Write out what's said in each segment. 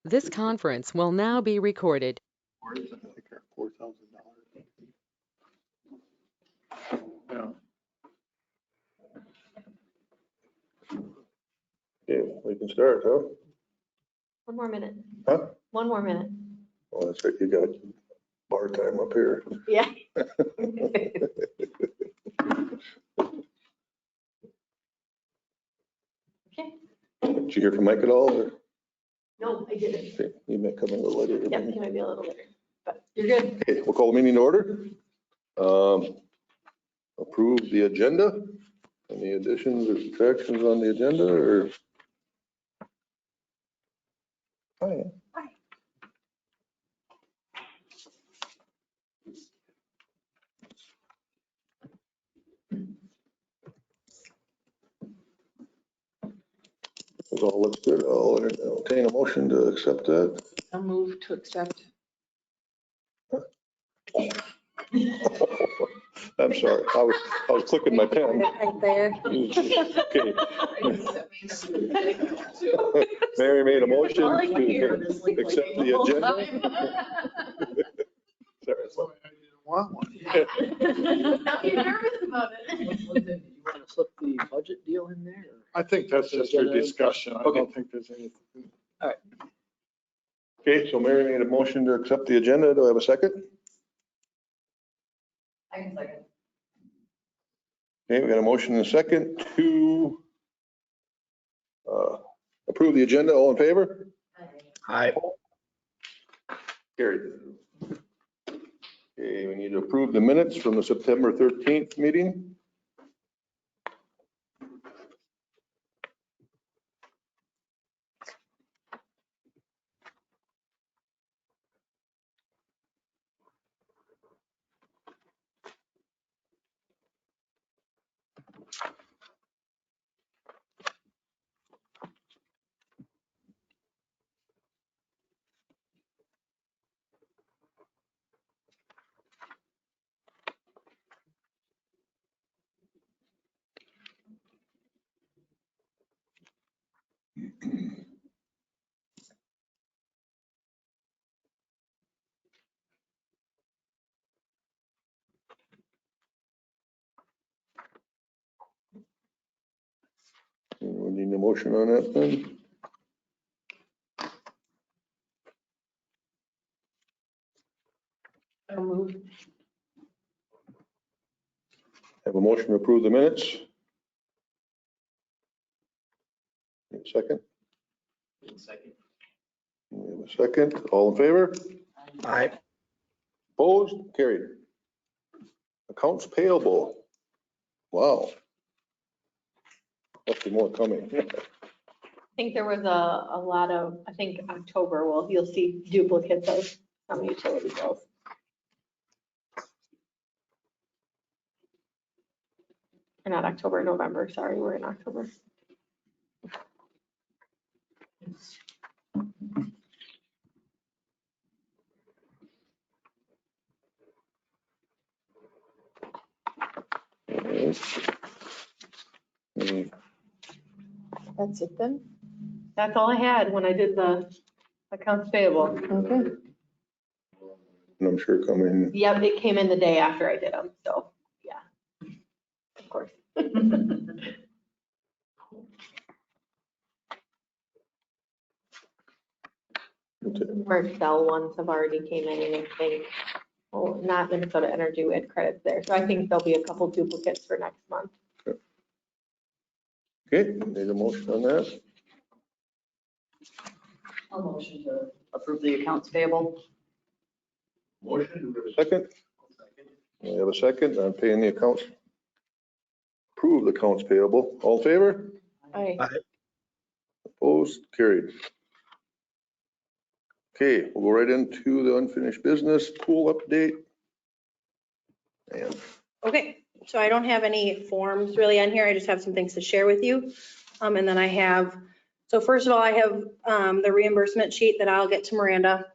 This conference will now be recorded. Where is it? Like our $4,000. Yeah. Okay, we can start, huh? One more minute. Huh? One more minute. Oh, that's right, you got bar time up here. Yeah. Okay. Did you hear from Mike at all? Or? No, I didn't. Okay, he may come in a little later. Yep, he might be a little later, but you're good. Okay, we'll call the meeting to order. Approve the agenda. Any additions or subtractions on the agenda or? Hi. Hi. It all looks good. I'll entertain a motion to accept that. I'll move to accept. I'm sorry, I was clicking my pen. Right there. Okay. Mary made a motion to accept the agenda. Sorry. I didn't want one. Now you're nervous about it. You want to flip the budget deal in there? I think that's just for discussion. I don't think there's anything. Okay, so Mary made a motion to accept the agenda. Do I have a second? I can second. Okay, we got a motion and a second to approve the agenda. All in favor? Aye. Carried. Okay, we need to approve the minutes from the September 13th meeting. We need a motion on that then. I'll move. Have a motion to approve the minutes. Need a second? Second. We have a second. All in favor? Aye. Opposed? Carried. Accounts payable. Wow. Must be more coming. I think there was a lot of, I think October, well, you'll see duplicates of some utility bills. Or not October, November, sorry, we're in October. That's it then? That's all I had when I did the accounts payable. Okay. And I'm sure coming. Yep, it came in the day after I did them, so, yeah. Of course. Marcel ones have already came in, and I think, well, not Minnesota Energy, we had credits there, so I think there'll be a couple duplicates for next month. Okay, need a motion on that? I'll motion to approve the accounts payable. Motion, do we have a second? We have a second. I'm paying the accounts. Approve the accounts payable. All in favor? Aye. Opposed? Carried. Okay, we'll go right into the unfinished business pool update. And Okay, so I don't have any forms really on here. I just have some things to share with you. And then I have, so first of all, I have the reimbursement sheet that I'll get to Miranda.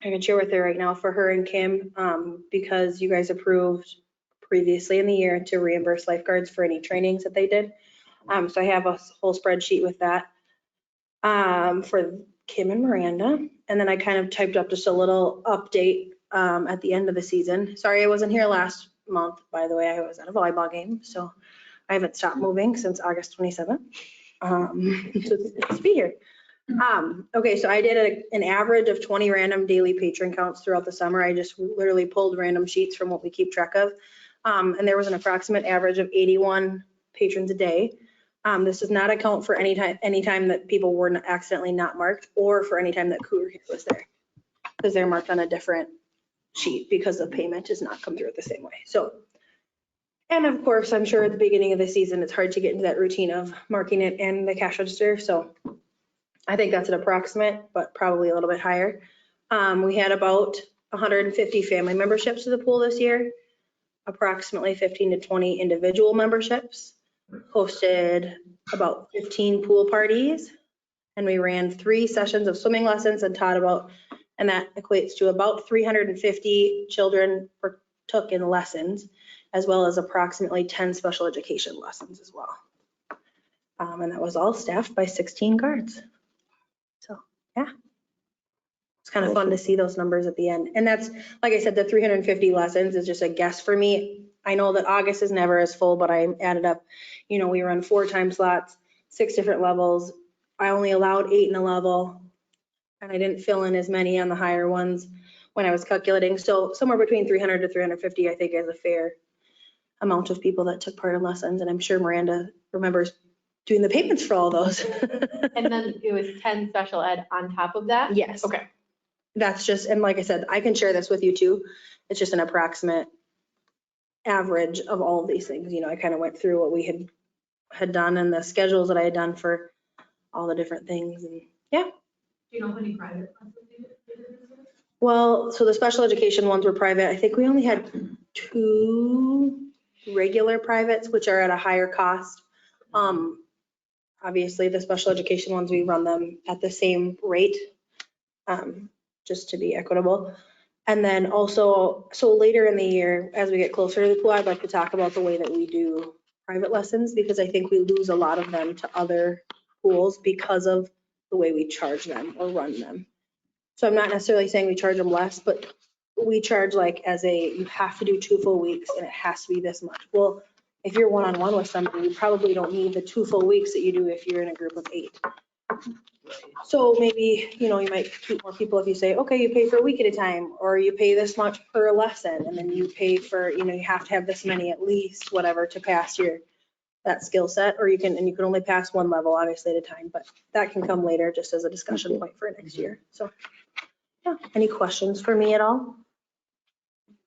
I can share with her right now for her and Kim, because you guys approved previously in the year to reimburse lifeguards for any trainings that they did. So I have a whole spreadsheet with that. For Kim and Miranda. And then I kind of typed up just a little update at the end of the season. Sorry, I wasn't here last month, by the way. I was at a volleyball game, so I haven't stopped moving since August 27th. So it's nice to be here. Okay, so I did an average of 20 random daily patron counts throughout the summer. I just literally pulled random sheets from what we keep track of. And there was an approximate average of 81 patrons a day. This does not account for any time that people were accidentally not marked or for any time that Cougar Care was there. Because they're marked on a different sheet because the payment does not come through the same way. So, and of course, I'm sure at the beginning of the season, it's hard to get into that routine of marking it in the cash register. So I think that's an approximate, but probably a little bit higher. We had about 150 family memberships to the pool this year, approximately 15 to 20 individual memberships, hosted about 15 pool parties, and we ran 3 sessions of swimming lessons and taught about, and that equates to about 350 children took in lessons, as well as approximately 10 special education lessons as well. And that was all staffed by 16 guards. So, yeah. It's kind of fun to see those numbers at the end. And that's, like I said, the 350 lessons is just a guess for me. I know that August is never as full, but I added up, you know, we run 4 time slots, 6 different levels. I only allowed 8 in a level, and I didn't fill in as many on the higher ones when I was calculating. So somewhere between 300 to 350, I think, is a fair amount of people that took part in lessons. And I'm sure Miranda remembers doing the payments for all those. And then it was 10 special ed on top of that? Yes. Okay. That's just, and like I said, I can share this with you too. It's just an approximate average of all of these things. You know, I kind of went through what we had done and the schedules that I had done for all the different things. And yeah. Do you know how many private classes you did? Well, so the special education ones were private. I think we only had 2 regular privates, which are at a higher cost. Obviously the special education ones, we run them at the same rate, just to be equitable. And then also, so later in the year, as we get closer to the pool, I'd like to talk about the way that we do private lessons, because I think we lose a lot of them to other pools because of the way we charge them or run them. So I'm not necessarily saying we charge them less, but we charge like as you have to do 2 full weeks and it has to be this much. Well, if you're one-on-one with somebody, you probably don't need the 2 full weeks that you do if you're in a group of 8. So maybe, you know, you might keep more people if you say, okay, you pay for a week at a time, or you pay this much per lesson, and then you pay for, you know, you have to have this many at least, whatever, to pass that skill set, or you can only pass 1 level obviously at a time, but that can come later just as a discussion point for next year. So, yeah, any questions for me at all?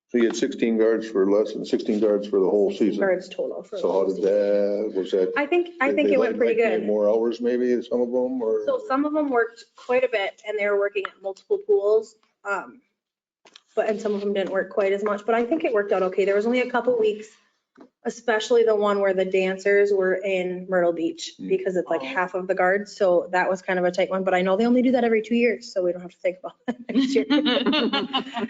So you had 16 guards for lessons, 16 guards for the whole season. Guards total for. So how did that, was that? I think did it they went pretty like good. More hours maybe, some of them, or? So some of them worked quite a bit and they were working at multiple pools. And some of them didn't work quite as much, but I think it worked out okay. There was only a couple weeks, especially the one where the dancers were in Myrtle Beach, because it's like half of the guards. So that was kind of a tight one, but I know they only do that every 2 years, so we don't have to think about that next year.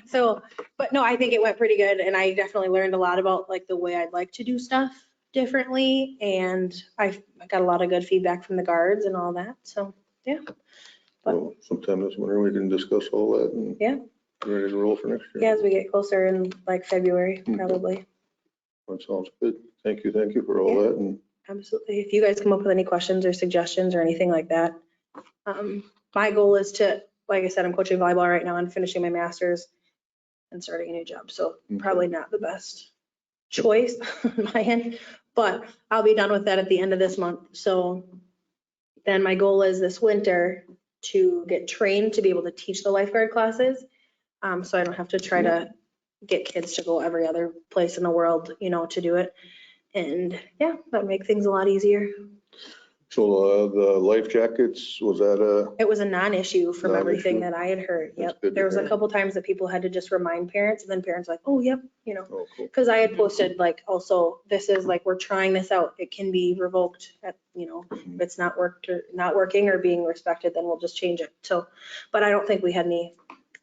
So, but no, I think it went pretty good. And I definitely learned a lot about like the way I'd like to do stuff differently. And I got a lot of good feedback from the guards and all that. So, yeah. But Well, sometime this winter we can discuss all that and. Yeah. Ready to roll for next year. yeah, as we get closer in like February, probably. That sounds good. Thank you for all that. And Absolutely. If you guys come up with any questions or suggestions or anything like that. My goal is to, like I said, I'm coaching volleyball right now and finishing my master's and starting a new job. So probably not the best choice on my end, but I'll be done with that at the end of this month. So then my goal is this winter to get trained to be able to teach the lifeguard classes. So I don't have to try to get kids to go every other place in the world, you know, to do it. And yeah, that would make things a lot easier. so the life jackets, was that It was a non-issue from everything Non-issue? that I had heard. That's Yep. good to There was a hear. couple times that people had to just remind parents, and then parents were like, oh, yep, you know, oh, cool. because I had posted like, also, this is like, we're trying this out. It can be revoked at, you know, if it's not working or being respected, then we'll just change it. So, but I don't think we had any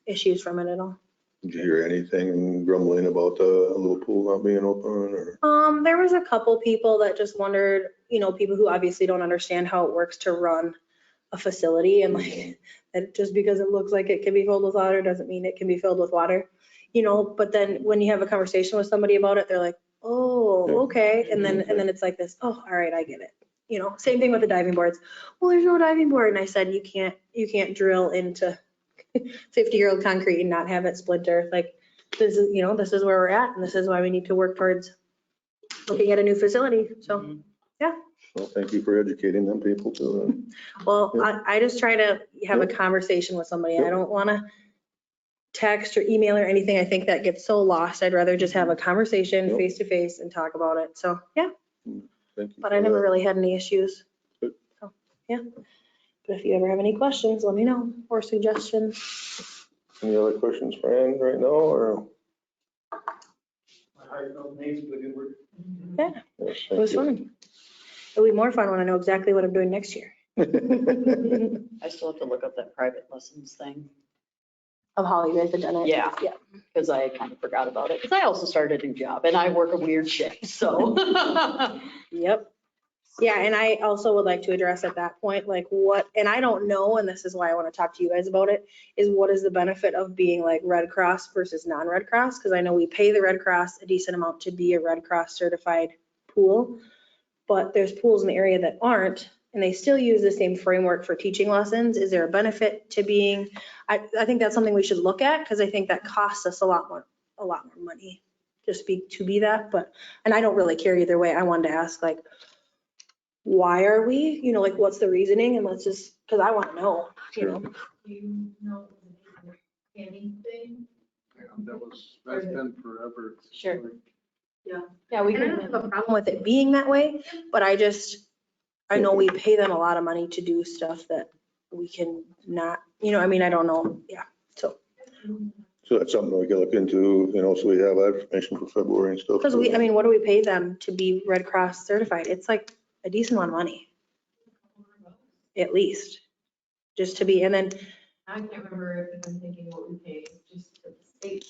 issues from it at all. Did you hear anything grumbling about the little pool not being open or? There was a couple people that just wondered, you know, people who obviously don't understand how it works to run a facility, and like And just because it looks like it can be filled with water doesn't mean it can be filled with water, you know, but then when you have a conversation with somebody about it, they're like, oh, okay. And then it's like this, oh, all right, I get it. You know, same thing with the diving boards. Well, there's no diving board. And I said, you can't drill into 50-year-old concrete and not have it splinter. Like, this is, you know, this is where we're at, and this is why we need to work towards looking at a new facility. So, Well, thank you for educating them people too. well, I just try to have a conversation with somebody. I don't want to text or email or anything. I think that gets so lost. I'd rather just have a conversation Yep. face to face and talk about it. So, yeah, Thank you. but for I never that. really had any issues. Good. So, yeah. But if you ever have any questions, let me know, or suggestions. Any other questions for Ann right now, or? Yeah, Yes, it was thank fun. It'll be more fun when I know exactly what I'm doing next year. you. I still have to look up that private lessons thing. Of how you guys have done it. Yeah. Yeah. Because I kind of forgot about it. Because I also started a new job and I work a weird shift, so. Yep. Yeah, and I also would like to address at that point, like what, and I don't know, and this is why I want to talk to you guys about it, is what is the benefit of being like Red Cross versus non-Red Cross? Because I know we pay the Red Cross a decent amount to be a Red Cross certified pool, but there's pools in the area that aren't, and they still use the same framework for teaching lessons. Is there a benefit to being, I think that's something we should look at, because I think that costs us a lot more money just to be that, but, and I don't really care either way. I wanted to ask, like, why are we, you know, like, what's the reasoning? And let's just, because I want to know, you know. Do you know anything? That's been forever. Sure. Yeah. Yeah, we I don't can, have a problem with it being that way, but I know we pay them a lot of money to do stuff that we can not, you know, I mean, I don't know. Yeah, so. So that's something we can look into, you know, so we have that information for February and stuff. Because I mean, what do we pay them to be Red Cross certified? It's like a decent amount of money, at least, just to be, and then, I can't remember if I'm thinking what we pay, just to the state.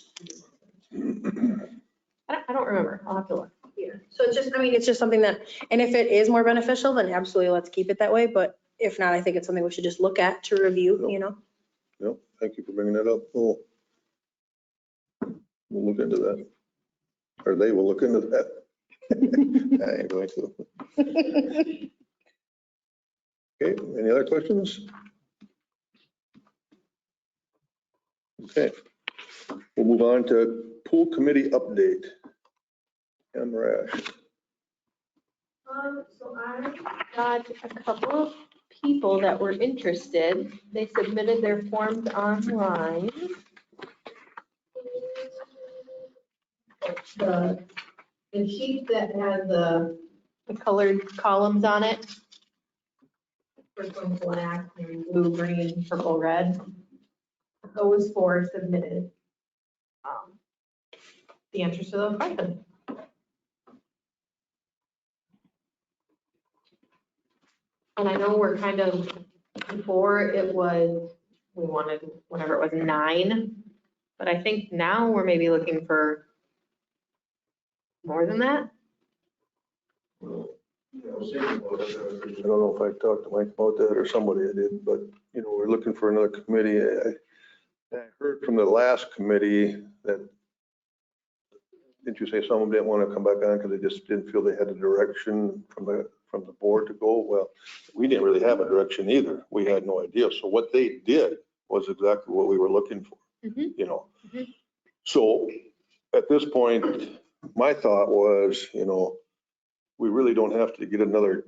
I don't remember. I'll have to look. yeah. So it's just, I mean, it's just something that, and if it is more beneficial, then absolutely let's keep it that way. But if not, I think it's something we should just look at to review, you know? Yep, thank you for bringing that up. We'll look into that. Or they will look into that. I ain't going to. Okay, any other questions? Okay, we'll move on to pool committee update. Amarash. So I got a couple of people that were interested. They submitted their forms online. The sheet that had the The colored columns on it. first one black, and blue, green, purple, red. Those four submitted the answers to those questions. And I know we're kind of, before it was, we wanted, whenever it was 9, but I think now we're maybe looking for more than that. I don't know if I talked to Mike about that or somebody I did, but, you know, we're looking for another committee. I heard from the last committee that, didn't you say some of them didn't want to come back on because they just didn't feel they had the direction from the board to go? Well, we didn't really have a direction either. We had no idea. So what they did was exactly what we were looking for, you know? Mhm. So at this point, my thought was, you know, we really don't have to get another,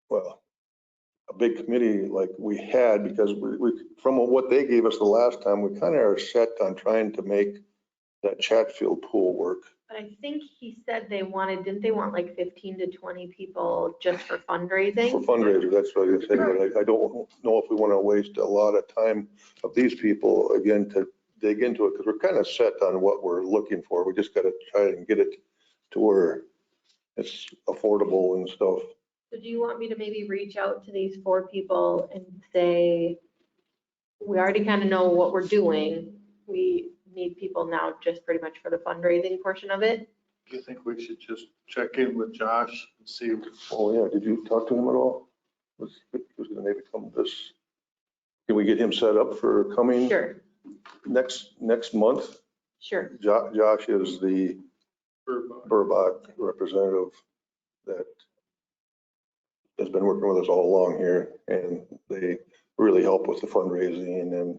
well, a big committee like we had, because we from what they gave us the last time, we kind of are set on trying to make that Chatfield pool work. But I think he said didn't they want like 15 to 20 people just for fundraising? For fundraisers, that's what I said, but I don't know if we want to waste a lot of time of these people again to dig into it, because we're kind of set on what we're looking for. We just got to try and get it to where it's affordable and stuff. So do you want me to maybe reach out to these 4 people and say, we already kind of know what we're doing. We need people now just pretty much for the fundraising portion of it? Do you think we should just check in with Josh and see? Oh, yeah, did you talk to him at all? He was going to maybe come this Can we get him set up for coming Sure, next month? sure. Josh is the Burbach representative that has been working with us all along here, and they really help with the fundraising, and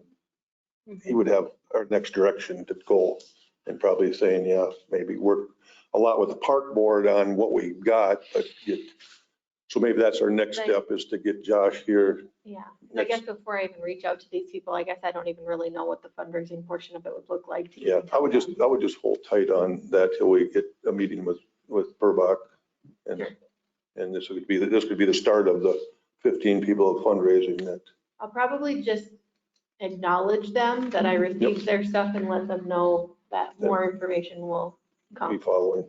he would have our next direction to go, and probably saying, yeah, maybe work a lot with the park board on what we got, but so maybe that's our next step, is to get Josh here. Yeah, I guess before I even reach out to these people, I guess I don't even really know what the fundraising portion of it would look like. to Yeah, even I would tell just hold tight on that till we get a meeting with Burbach. And, Sure. and this could be the start of the 15 people of fundraising that. I'll probably just acknowledge them that I received their stuff and let them know that more information will Be come, following.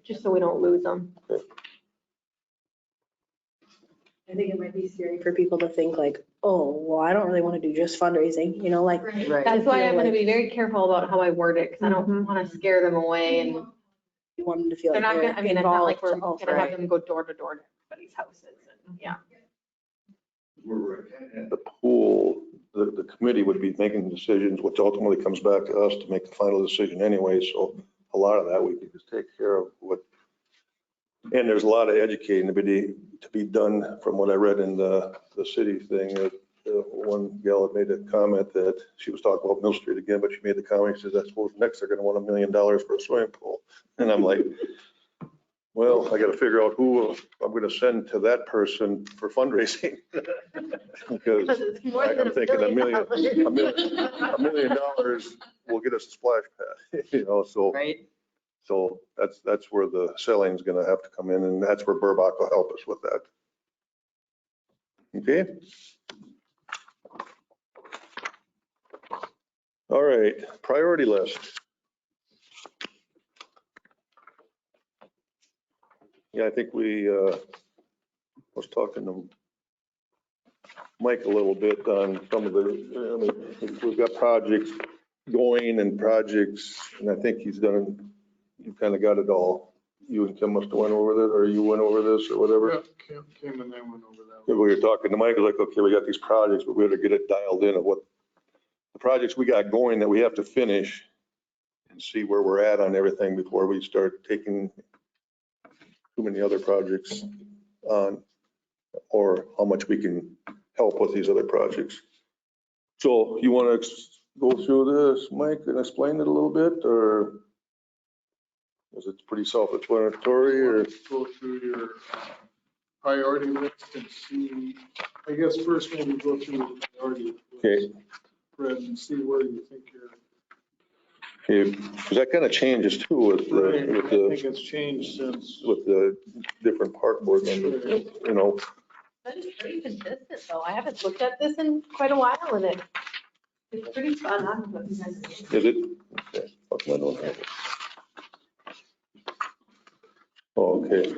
just so we don't lose them. I think it might be scary for people to think like, oh, well, I don't really want to do just fundraising, you know, like. Right. That's why I'm gonna like be very careful about how I word it, because I don't want to scare them away, and You want them to feel they're like not they're gonna, I mean, it's not like we're involved. gonna have them go door to door to everybody's houses, and, yeah. The pool, the committee would be making decisions, which ultimately comes back to us to make the final decision anyway. So a lot of that we can just take care of what. And there's a lot of educating to be done from what I read in the city thing. One gal had made a comment that she was talking about Mill Street again, but she made the comment, she says, I suppose next they're going to want $1 million for a swimming pool. And I'm like, well, I got to figure out who I'm going to send to that person for fundraising. Because it's more than I'm thinking $1 million $1 will get us a splash pad, so. Right? So that's where the selling's gonna have to come in, and that's where Burbach will help us with that. Okay? All right, priority list. Yeah, I think we was talking to Mike a little bit on some of we've got projects going and projects, and I think you kind of got it all. You and Kim must have went over that, or you went over this or whatever. Yeah, Kim and I went over that. We were talking to Mike, like, okay, we got these projects, but we had to get it dialed in of what the projects we got going that we have to finish and see where we're at on everything before we start taking too many other projects on, or how much we can help with these other projects. So you want to go through this, Mike, and explain it a little bit, or is it pretty self-explanatory, or? Go through your priority list and see, I guess first maybe go through the priority list. Okay. Fred, and see where you think you're. Okay, because that kind of changes too with I think the, it's changed since. with the different park board members, That is pretty consistent, though. I haven't looked at this in quite a while, and it's pretty spot on what you guys are doing. Is it? Okay. Fuck, I don't have it. Oh, okay.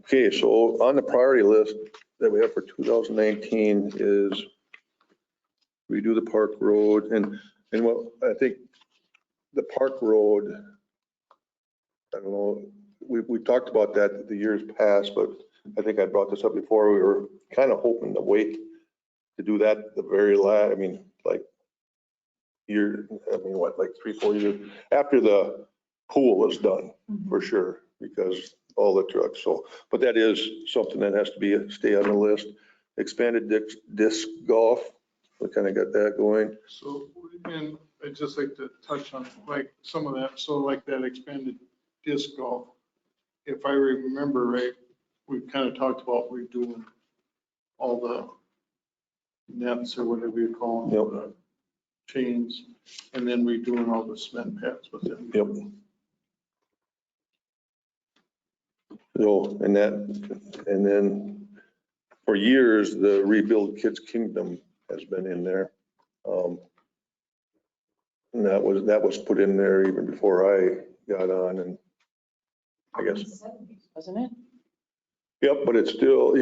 Okay, so on the priority list that we have for 2019 is redo the park road, and what I think the park road, I don't know, we talked about that the years past, but I think I brought this up before. We were kind of hoping to wait to do that the very last, like like 3-4 years after the pool is done, for sure, because all the trucks. So, but that is something that has to stay on the list. Expanded disc golf, we kind of got that going. So, and I'd just like to touch on like some of that. So like that expanded disc golf, if I remember right, we kind of talked about redoing all the nets or whatever you call them. Yep. the Chains, and then redoing all the cement pads with them. Yep. So, and then for years, the Rebuild Kids Kingdom has been in there. And that was put in there even before I got on, and I guess, Wasn't it? yep, but it's still,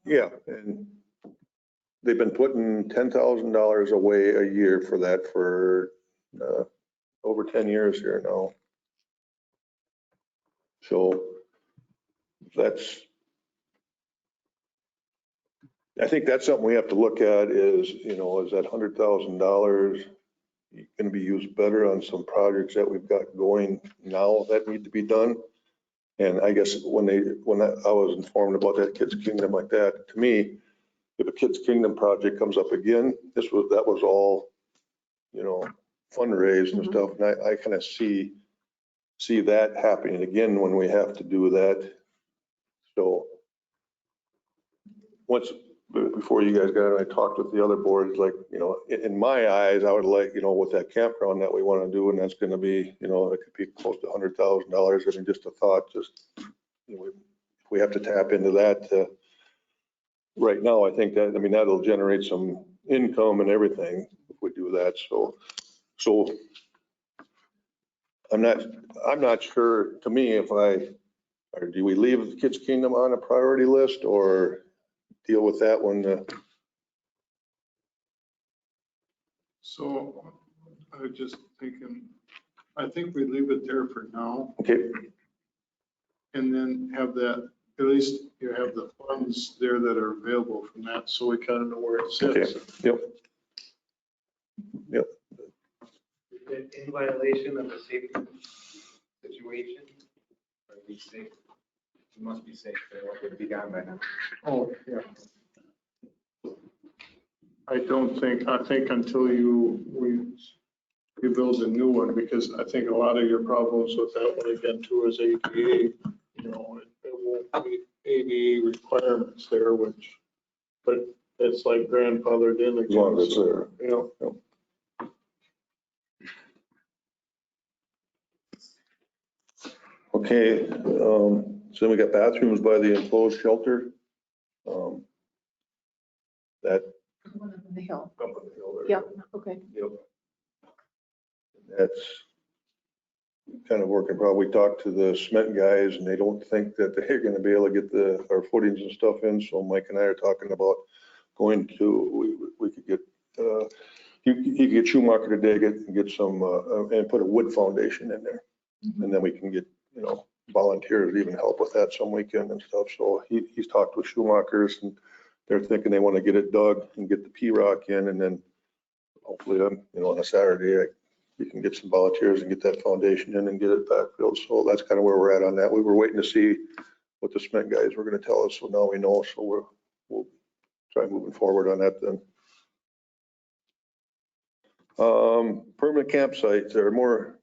yeah, and they've been putting $10,000 away a year for that for over 10 years here now. So that's I think that's something we have to look at is, you know, is that $100,000 going to be used better on some projects that we've got going now that need to be done? And I guess when I was informed about that Kids Kingdom like that, to me, if a Kids Kingdom project comes up again, that was all, you know, fundraised and stuff. And I kind of see that happening again when we have to do that. So before you guys got in, I talked with the other boards, like, you know, in my eyes, I would like, you know, with that campground that we want to do, and that's going to be, you know, it could be close to $100,000. I mean, just a thought, just, you know, if we have to tap into that right now, I think that, I mean, that'll generate some income and everything if we do that. So I'm not sure, to me, or do we leave the Kids Kingdom on a priority list or deal with that one? So I was just thinking, I think we leave it there for now Okay, and then have that, at least you have the funds there that are available from that, so we kind of know where it sits. yep. In violation of the safety situation, or be safe, you must be safe, or it would be gone by now. Oh, yeah. I think until you build a new one, because I think a lot of your problems with that one again too is ADA, you know, it won't meet ADA requirements there, but it's like grandfathered in again. As long as it's there. Yeah. Okay, so then we got bathrooms by the enclosed shelter. That. One up on the hill. Up on the hill there. Yep, okay. Yep. That's kind of working. Probably talked to the cement guys and they don't think that they're going to be able to get our footings and stuff in. So Mike and I are talking about going to, we could get, you could get Schumacher to dig it and get some, and put a wood foundation in there. And then we can get, you know, volunteers to even help with that some weekend and stuff. So he's talked with Schumacher's and they're thinking they want to get it dug and get the P-rock in, and then hopefully, you know, on a Saturday, we can get some volunteers and get that foundation in and get it backfilled. So that's kind of where we're at on that. We were waiting to see what the cement guys were going to tell us. So now we know. So we'll try moving forward on that then. Permanent campsites. There are more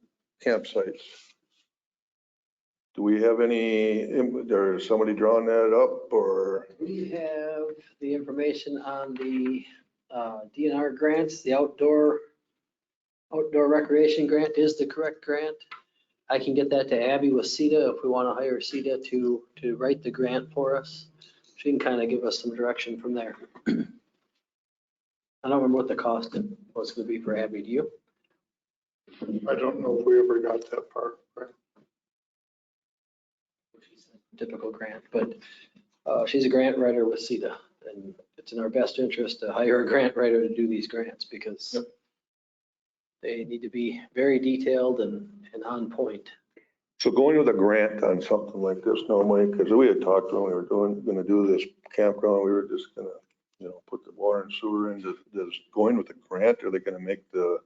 campsites. Do we have there's somebody drawing that up or? We have the information on the DNR grants. The outdoor recreation grant is the correct grant. I can get that to Abby with CETA if we want to hire CETA to write the grant for us. She can kind of give us some direction from there. I don't remember what the cost was going to be for Abby. Do you? I don't know if we ever got that far. Right? Typical grant, but she's a grant writer with CETA, and it's in our best interest to hire a grant writer to do these grants because they need to be very detailed and on point. So going with a grant on something like this, no, Mike, because we had talked when we were going to do this campground, we were just going to, you know, put the water and sewer into this. Going with a grant, are they going to make is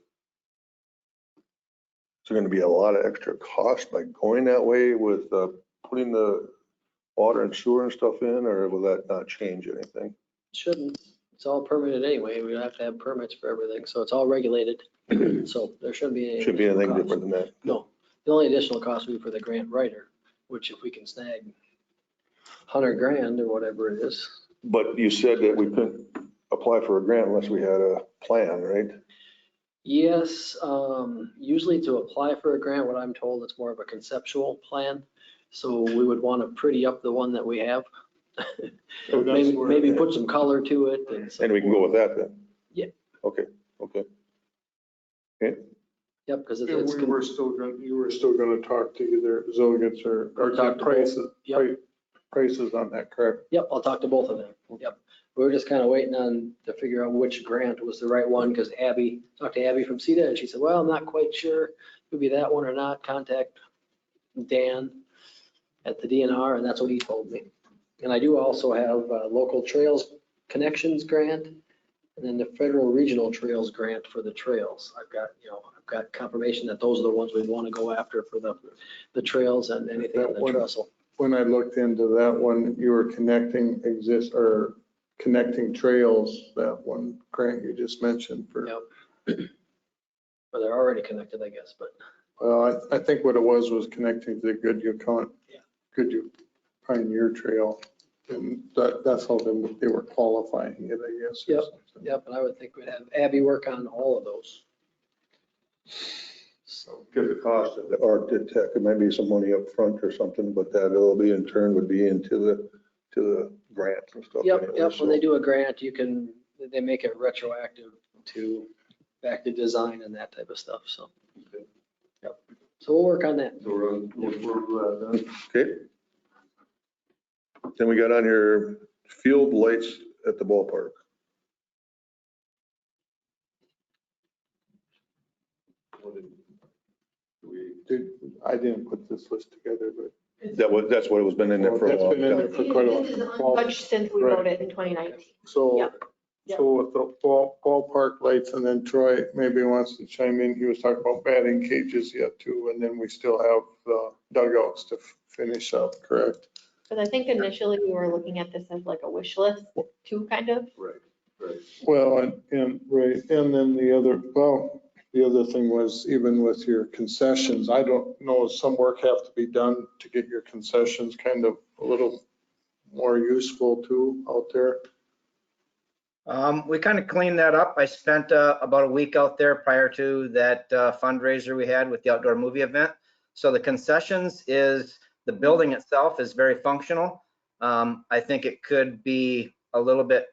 there going to be a lot of extra cost by going that way with putting the water and sewer and stuff in, or will that not change anything? Shouldn't. It's all permitted anyway. We have to have permits for everything, so it's all regulated. So there shouldn't be any. Should be anything additional different than that? cost. No. The only additional cost would be for the grant writer, which if we can snag 100 grand or whatever it is. But you said that we couldn't apply for a grant unless we had a plan, right? Yes, usually to apply for a grant, what I'm told, it's more of a conceptual plan. So we would want to pretty up the one that we have. Maybe put some color to it. And we can go with that then? Yeah. Okay. Yep, because And it's. you were still going to talk to either Zilligans or Talk to prices, Yep. prices on that, correct? Yep, I'll talk to both of them. Yep. We were just kind of waiting on to figure out which grant was the right one because talked to Abby from CETA and she said, well, I'm not quite sure. It would be that one or not. Contact Dan at the DNR, and that's what he told me. And I do also have local trails Connections Grant, and then the Federal Regional Trails Grant for the trails. I've got confirmation that those are the ones we want to go after for the trails and anything on the trestle. When I looked into that one, you were connecting trails, that one grant you just mentioned for. Yep. Well, they're already connected, I guess, but Well, I think what it was connecting to the Goodyear Yeah. Pioneer Trail. And that's how they were qualifying it, I guess. or Yep. something. yep, and I would think we'd have Abby work on all of those. So get the cost of the Arctic Tech, it might be some money up front or something, but that will be in turn would be into the grants and stuff. Yep, anyway, yep, when they so. do a grant, they make it retroactive to back to design and that type of stuff, so. Yep, so we'll work on that. So we're done. Okay. Then we got on here field lights at the ballpark. What did we- I didn't put this list together, but. That's what it was been in there for a That's long been in there time. for quite a This is while. untouched since we wrote it in 2019. So, Yep. Yep. so with the ballpark lights, and then Troy maybe wants to chime in, he was talking about batting cages yet too, and then we still have the dugouts to finish up, correct? Because I think initially we were looking at this as like a wish list too, kind of. Right, right. Well, right, and then the other thing was even with your concessions, I don't know, some work have to be done to get your concessions kind of a little more useful too out there. We kind of cleaned that up. I spent about a week out there prior to that fundraiser we had with the outdoor movie event. So the concessions the building itself is very functional. I think it could be a little bit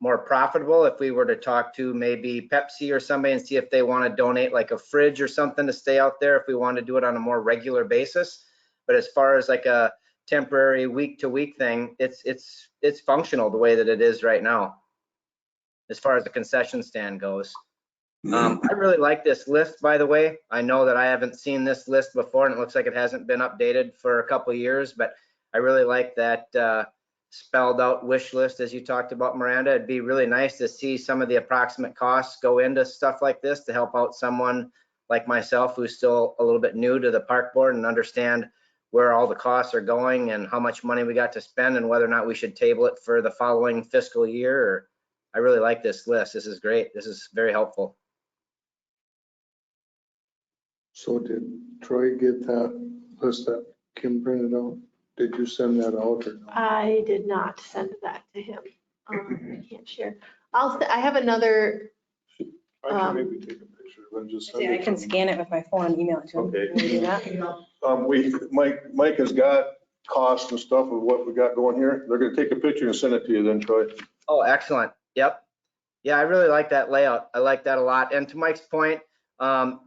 more profitable if we were to talk to maybe Pepsi or somebody and see if they want to donate like a fridge or something to stay out there if we want to do it on a more regular basis. But as far as like a temporary week-to-week thing, it's functional the way that it is right now, as far as the concession stand goes. I really like this list, by the way. I know that I haven't seen this list before, and it looks like it hasn't been updated for a couple of years, but I really like that spelled out wish list as you talked about, Miranda. It'd be really nice to see some of the approximate costs go into stuff like this to help out someone like myself who's still a little bit new to the park board and understand where all the costs are going and how much money we got to spend and whether or not we should table it for the following fiscal year. I really like this list. This is great. This is very helpful. So did Troy get that list that Kim printed out? Did you send that out or no? I did not send that to him. I can't share. I have another, I can maybe take a picture of it and just send I it. can to him. scan it with my phone and email it to him. Okay. Can we do that? Mike has got costs and stuff of what we got going here. They're gonna take a picture and send it to you then, Troy. Oh, excellent. Yep. Yeah, I really like that layout. I like that a lot. And to Mike's point,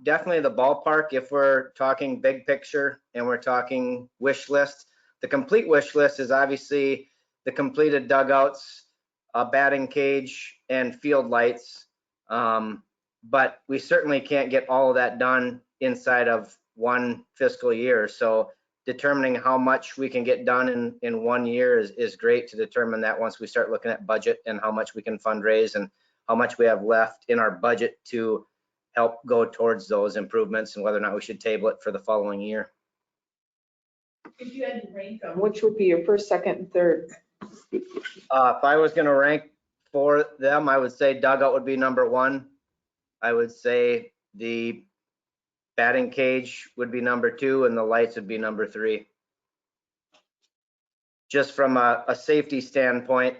definitely the ballpark, if we're talking big picture and we're talking wish list, the complete wish list is obviously the completed dugouts, a batting cage, and field lights. But we certainly can't get all of that done inside of one fiscal year. So determining how much we can get done in 1 year is great to determine that once we start looking at budget and how much we can fundraise and how much we have left in our budget to help go towards those improvements and whether or not we should table it for the following year. If you had to rank them, which would be your first, second, and third? If I was gonna rank for them, I would say dugout would be number 1. I would say the batting cage would be number 2 and the lights would be number 3. Just from a safety standpoint,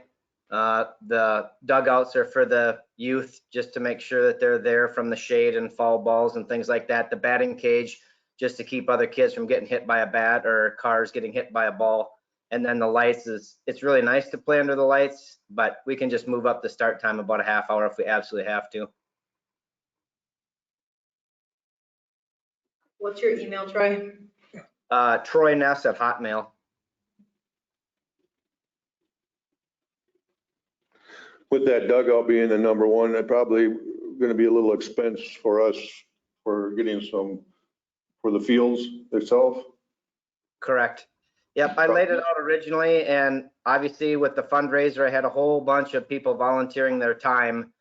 the dugouts are for the youth, just to make sure that they're there from the shade and foul balls and things like that. The batting cage, just to keep other kids from getting hit by a bat or cars getting hit by a ball. And then the lights it's really nice to play under the lights, but we can just move up the start time about a half hour if we absolutely have to. What's your email, Troy? Troy Ness at Hotmail. With that dugout being the number 1, that probably gonna be a little expense for us for getting some, for the fields itself. Correct. Yep, I laid it out originally, and obviously with the fundraiser, I had a whole bunch of people volunteering their time,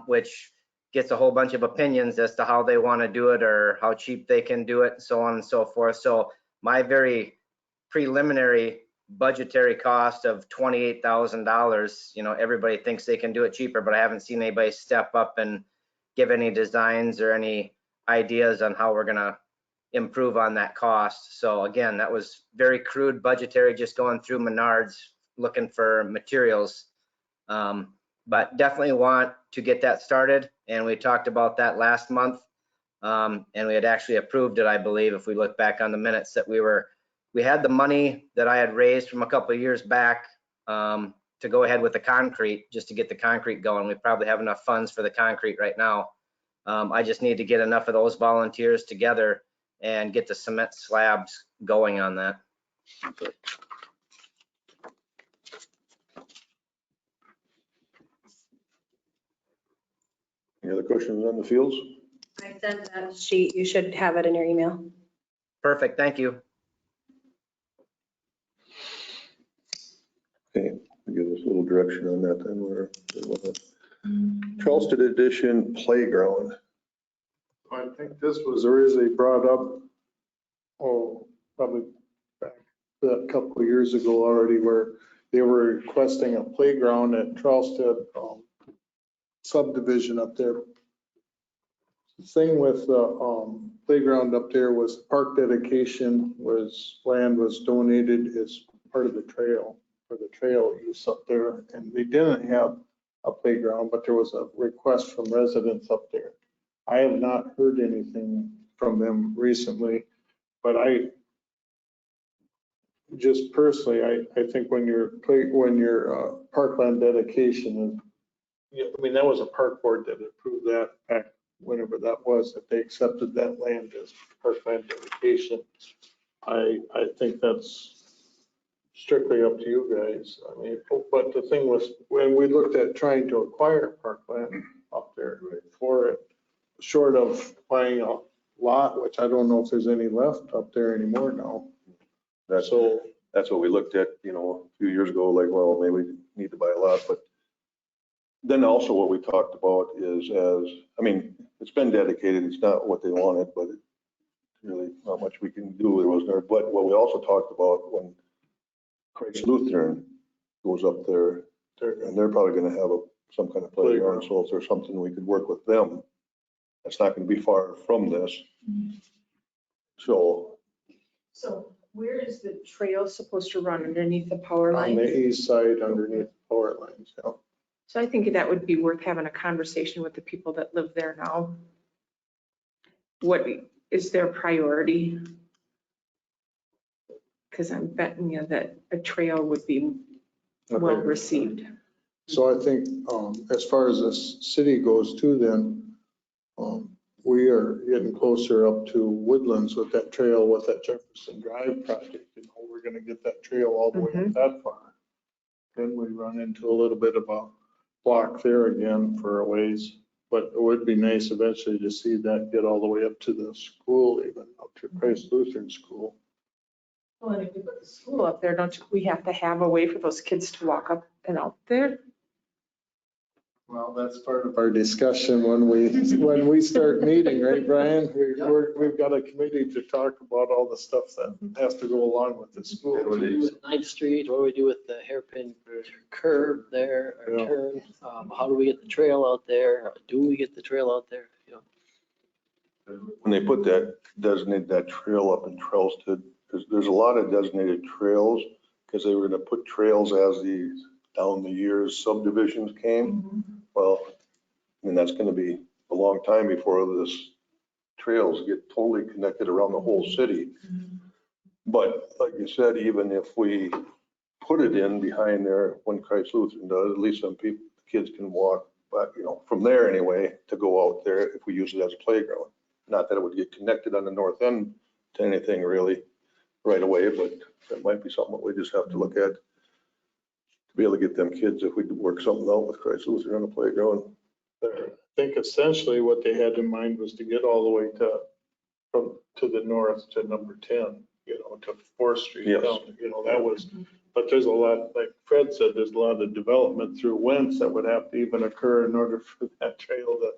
which gets a whole bunch of opinions as to how they want to do it or how cheap they can do it, so on and so forth. So my very preliminary budgetary cost of $28,000, everybody thinks they can do it cheaper, but I haven't seen anybody step up and give any designs or any ideas on how we're gonna improve on that cost. So again, that was very crude budgetary, just going through Menards looking for materials. But definitely want to get that started. And we talked about that last month. And we had actually approved it, I believe, if we look back on the minutes, that we had the money that I had raised from a couple of years back to go ahead with the concrete, just to get the concrete going. We probably have enough funds for the concrete right now. I just need to get enough of those volunteers together and get the cement slabs going on that. Any other questions on the fields? I sent that sheet. You should have it in your email. Perfect, thank you. Okay, give us a little direction on that then. Where Charleston Edition Playground. I think this was originally brought up, probably back a couple of years ago already, where they were requesting a playground at Charleston subdivision up there. The thing with the playground up there was park dedication land was donated as part of the trail, for the trail use up there. And they didn't have a playground, but there was a request from residents up there. I have not heard anything from them recently, but I just personally, I think when your parkland dedication, I mean, that was a park board that approved that back whenever that was, that they accepted that land as parkland dedication. I think that's strictly up to you guys. I mean, but the thing was, when we looked at trying to acquire parkland up there for it, short of buying a lot, which I don't know if there's any left up there anymore now. That's what we looked at, a few years ago, like, well, maybe we need to buy a lot, but then also what we talked about is it's been dedicated, it's not what they wanted, but it's really not much we can do. There wasn't there. But what we also talked about when Christ Lutheran goes up there, and they're probably going to have some kind of playground. So if there's something we could work with them, that's not going to be far from this. So where is the trail supposed to run, underneath the power on line? the east side underneath power lines, yeah. So I think that would be worth having a conversation with the people that live there now. What is their priority? Because I'm betting you that a trail would be well received. So I think as far as this city goes too, then we are getting closer up to Woodlands with that trail, with that Jefferson Drive project. We're going to get that trail all the way up that far. Then we run into a little bit of a block there again for a ways. But it would be nice eventually to see that get all the way up to the school, even up to Christ Lutheran School. Well, and if we put the school up there, don't we have to have a way for those kids to walk up and out there? Well, that's part of our discussion when we start meeting, right, Brian? We've got a committee to talk about all the stuff that has to go along with the school. What do we do with 9th Street? What do we do with the hairpin curve there, or Yeah. turn? How do we get the trail out there? Do we get the trail out there? When they put designate that trail up in Charleston, because there's a lot of designated trails, because they were going to put trails as down the years subdivisions came. Well, that's going to be a long time before this trails get totally connected around the whole city. But like you said, even if we put it in behind there, when Christ Lutheran does, at least some kids can walk, but from there anyway, to go out there if we use it as a playground. Not that it would get connected on the north end to anything really right away, but that might be something that we just have to look at to be able to get them kids, if we could work something out with Christ Lutheran on a playground. I think essentially what they had in mind was to get all the way to the north to number 10, down to Fourth Street. Yes. Down, that was, but there's a lot, like Fred said, there's a lot of development through Wentz that would have to even occur in order for that trail to,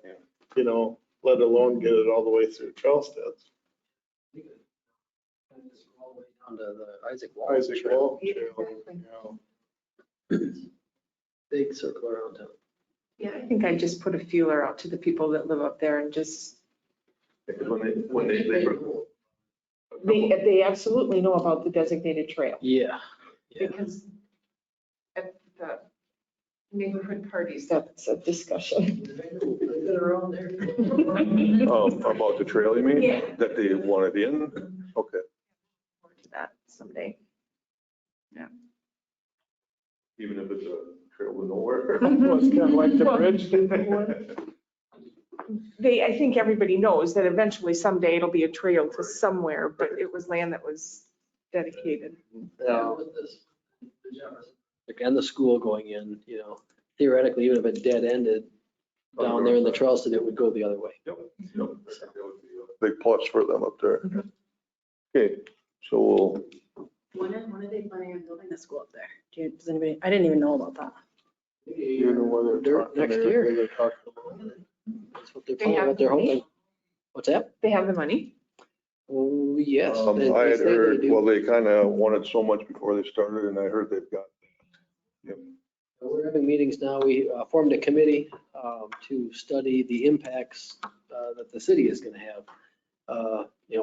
let alone get it all the way through Charleston. All the way down to the Isaac Wall. Isaac Trail. Wall Trail, Big circle around town. Yeah, I think I just put a feeler out to the people that live up there and just, Because when they they absolutely know about the designated trail. Yeah. Yeah. Because at the neighborhood parties, that's a discussion. Around there. About the trail, you mean? Yeah. That they wanted in? Okay. That someday. Even if it's a trail to nowhere? It's kind of like the Well- bridge. I think everybody knows that eventually someday it'll be a trail to somewhere, but it was land that was dedicated. Yeah, with this, and the school going in, theoretically, even if it dead ended down there in the Charleston, it would go the other way. Yep. That would be a big plus for them up there. Okay, so we'll, When are they planning on building the school up there? Does anybody, I didn't even know about that. You know what they're talking, Next year. what they're talking about. That's what they're They planning, have what they're money? hoping. What's that? They have the money? Oh, yes. I had say they heard, do. well, they kind of wanted so much before they started, and I heard they've got. Yep. We're having meetings now. We formed a committee to study the impacts that the city is going to have,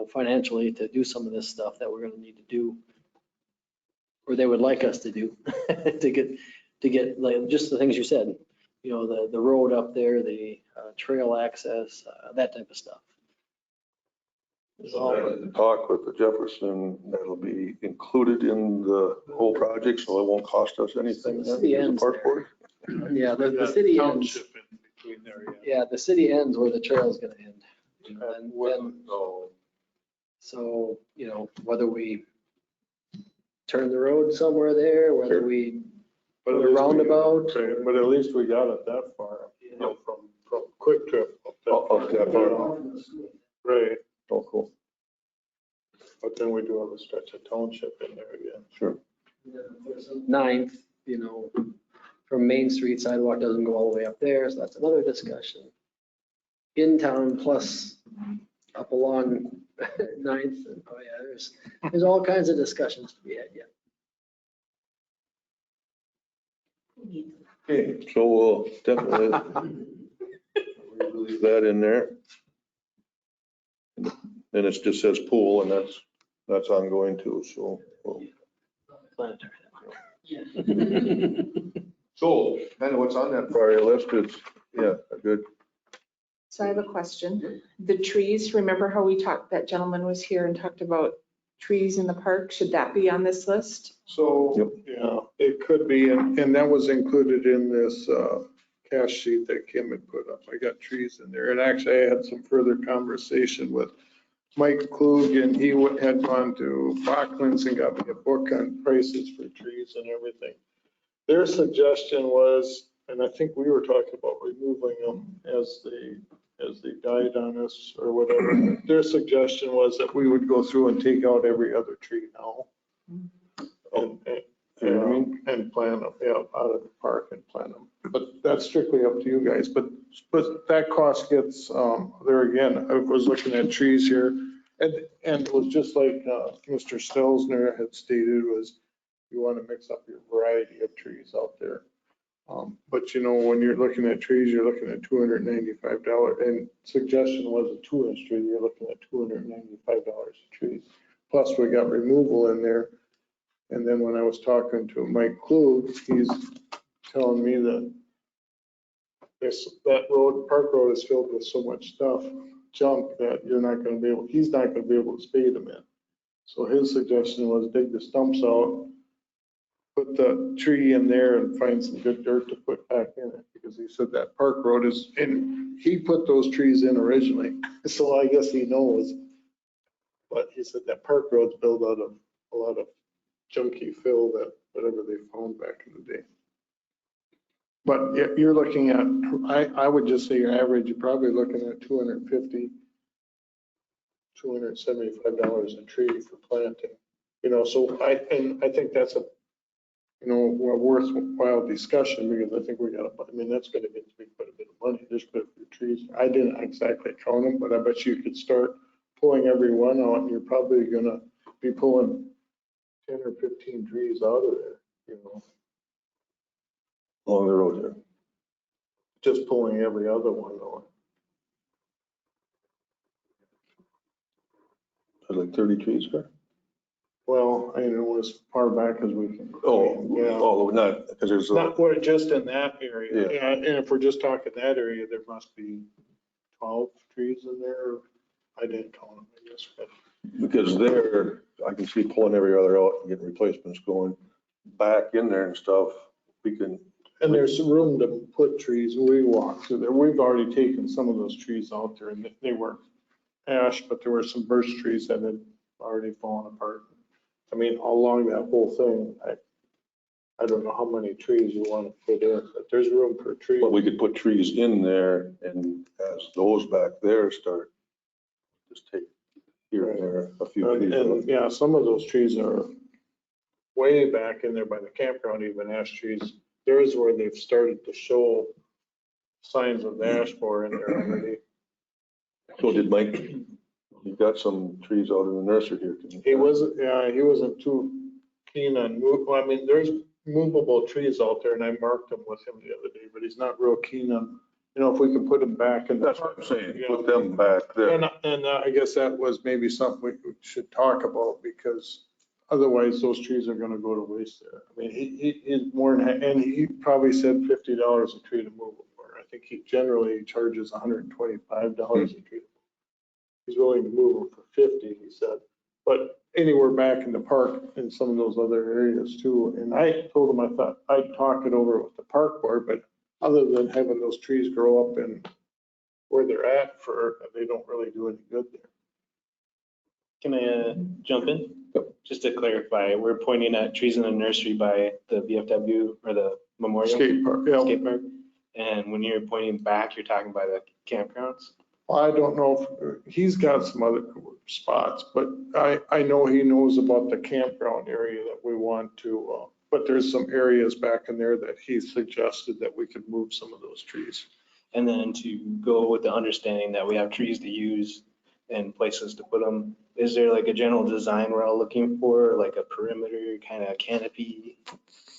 financially to do some of this stuff that we're going to need to do, or they would like us to do, to get like, just the things you said, the road up there, the trail access, that type of stuff. It's all- Talk with the Jefferson, that'll be included in the whole project, so it won't cost us anything. The city as a ends park board. Yeah, the That city ends, Township in between there, yeah, the city ends where the trail is going to end. And And what- then, so, whether we turn the road somewhere there, whether we But at put a least we- roundabout. Okay, but at least we got it that far, from Quick Trip up Up that far. Right, Oh, cool, but then we do have a stretch of township in there again. sure. Ninth, from Main Street sidewalk doesn't go all the way up there, so that's another discussion. In town plus up along Ninth, and, oh yeah, there's all kinds of discussions to be had yet. Okay, so we'll definitely leave that in there. And it just says pool, and that's ongoing too, so. Planetary. So, kind of what's on that priority list is, yeah, good. So I have a question. The trees, remember how we talked, that gentleman was here and talked about trees in the park? Should that be on this list? So, yeah, it could be, and that was included in this cash sheet that Kim had put up. I got trees in there, and actually I had some further conversation with Mike Klug, and he had gone to Bachman's and got me a book on prices for trees and everything. Their suggestion was, and I think we were talking about removing them as they died on us or whatever. Their suggestion was that we would go through and take out every other tree now. And plant them, out of the park and plant them. But that's strictly up to you guys. But that cost gets, there again, I was looking at trees here. And it was just like Mr. Stelzner had stated, was you want to mix up your variety of trees out there. But when you're looking at trees, you're looking at $295. And suggestion was a 2-inch tree, you're looking at $295 a tree. Plus we got removal in there. And then when I was talking to Mike Klug, he's telling me that that road, Park Road is filled with so much stuff, junk, that he's not going to be able to spade them in. So his suggestion was dig the stumps out, put the tree in there and find some good dirt to put back in it, because he said that Park Road is, and he put those trees in originally. So I guess he knows. But he said that Park Road's built out of a lot of junky fill, that whatever they found back in the day. But if you're looking at, I would just say your average, you're probably looking at $250, $275 a tree for planting. You know, so I think that's a, you know, a worthwhile discussion because I think we got, I mean, that's gonna get to be quite a bit of money. There's quite a few trees. I didn't exactly count them, but I bet you could start pulling every one out and you're probably gonna be pulling 10 or 15 trees out of there, you know, Along the road there. just pulling every other one out. Like 30 trees there. Well, I know as far back as we can. Oh, Yeah. oh, not, because there's a, Not, we're just in that area. Yeah. And if we're just talking that area, there must be 12 trees in there. I didn't count them, I guess, but because there, I can see pulling every other out and getting replacements going back in there and stuff. We can, and there's some room to put trees. We walked through there. We've already taken some of those trees out there and they weren't ash, but there were some birch trees that had already fallen apart. I mean, along that whole thing, I don't know how many trees you want to put in, but there's room for trees. but we could put trees in there and as those back there start, just take here and there, a few trees. And yeah, some of those trees are way back in there by the campground, even ash trees. There's where they've started to show signs of ash borer in there already. So did Mike, you got some trees out in the nursery here. He wasn't too keen on well, I mean, there's movable trees out there and I marked them with him the other day, but he's not real keen on, you know, if we can put them back in. That's what I'm saying, put them back there. And I guess that was maybe something we should talk about because otherwise those trees are gonna go to waste there. I mean, he's more than, and he probably said $50 a tree to move them for. I think he generally charges $125 a tree. He's willing to move them for 50, he said. But anywhere back in the park in some of those other areas too. And I told him I thought I'd talk it over with the park board, but other than having those trees grow up in where they're at they don't really do any good there. Can I jump in? Just to clarify, we're pointing at trees in the nursery by the VFW or the memorial Skate park, yeah. skate park. And when you're pointing back, you're talking by the campgrounds? I don't know if, he's got some other spots, but I know he knows about the campground area that we want to, but there's some areas back in there that he suggested that we could move some of those trees. And then to go with the understanding that we have trees to use and places to put them, is there like a general design we're all looking for, like a perimeter kind of canopy?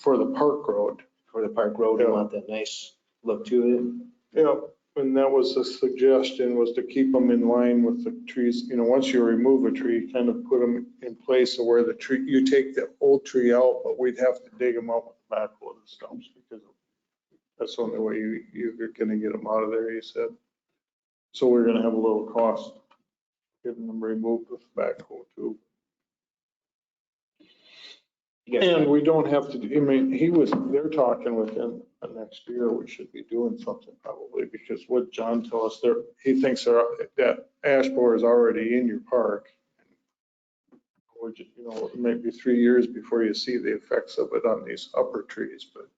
For the park road. For the park road, we Yeah. want that nice look to Yeah, and that was the suggestion, was to keep them in line with the trees. You know, once you remove a tree, kind of put them in place of where the tree, you take the old tree out, but we'd have to dig them out with the backhoe and stumps because that's the only way you're gonna get them out of there, he said. So we're gonna have a little cost getting them removed with the backhoe too. it. And we don't have to, I mean, they're talking within the next year, we should be doing something probably, because what John told us there, he thinks that ash borer is already in your park. You know, maybe 3 years before you see the effects of it on these upper trees, but.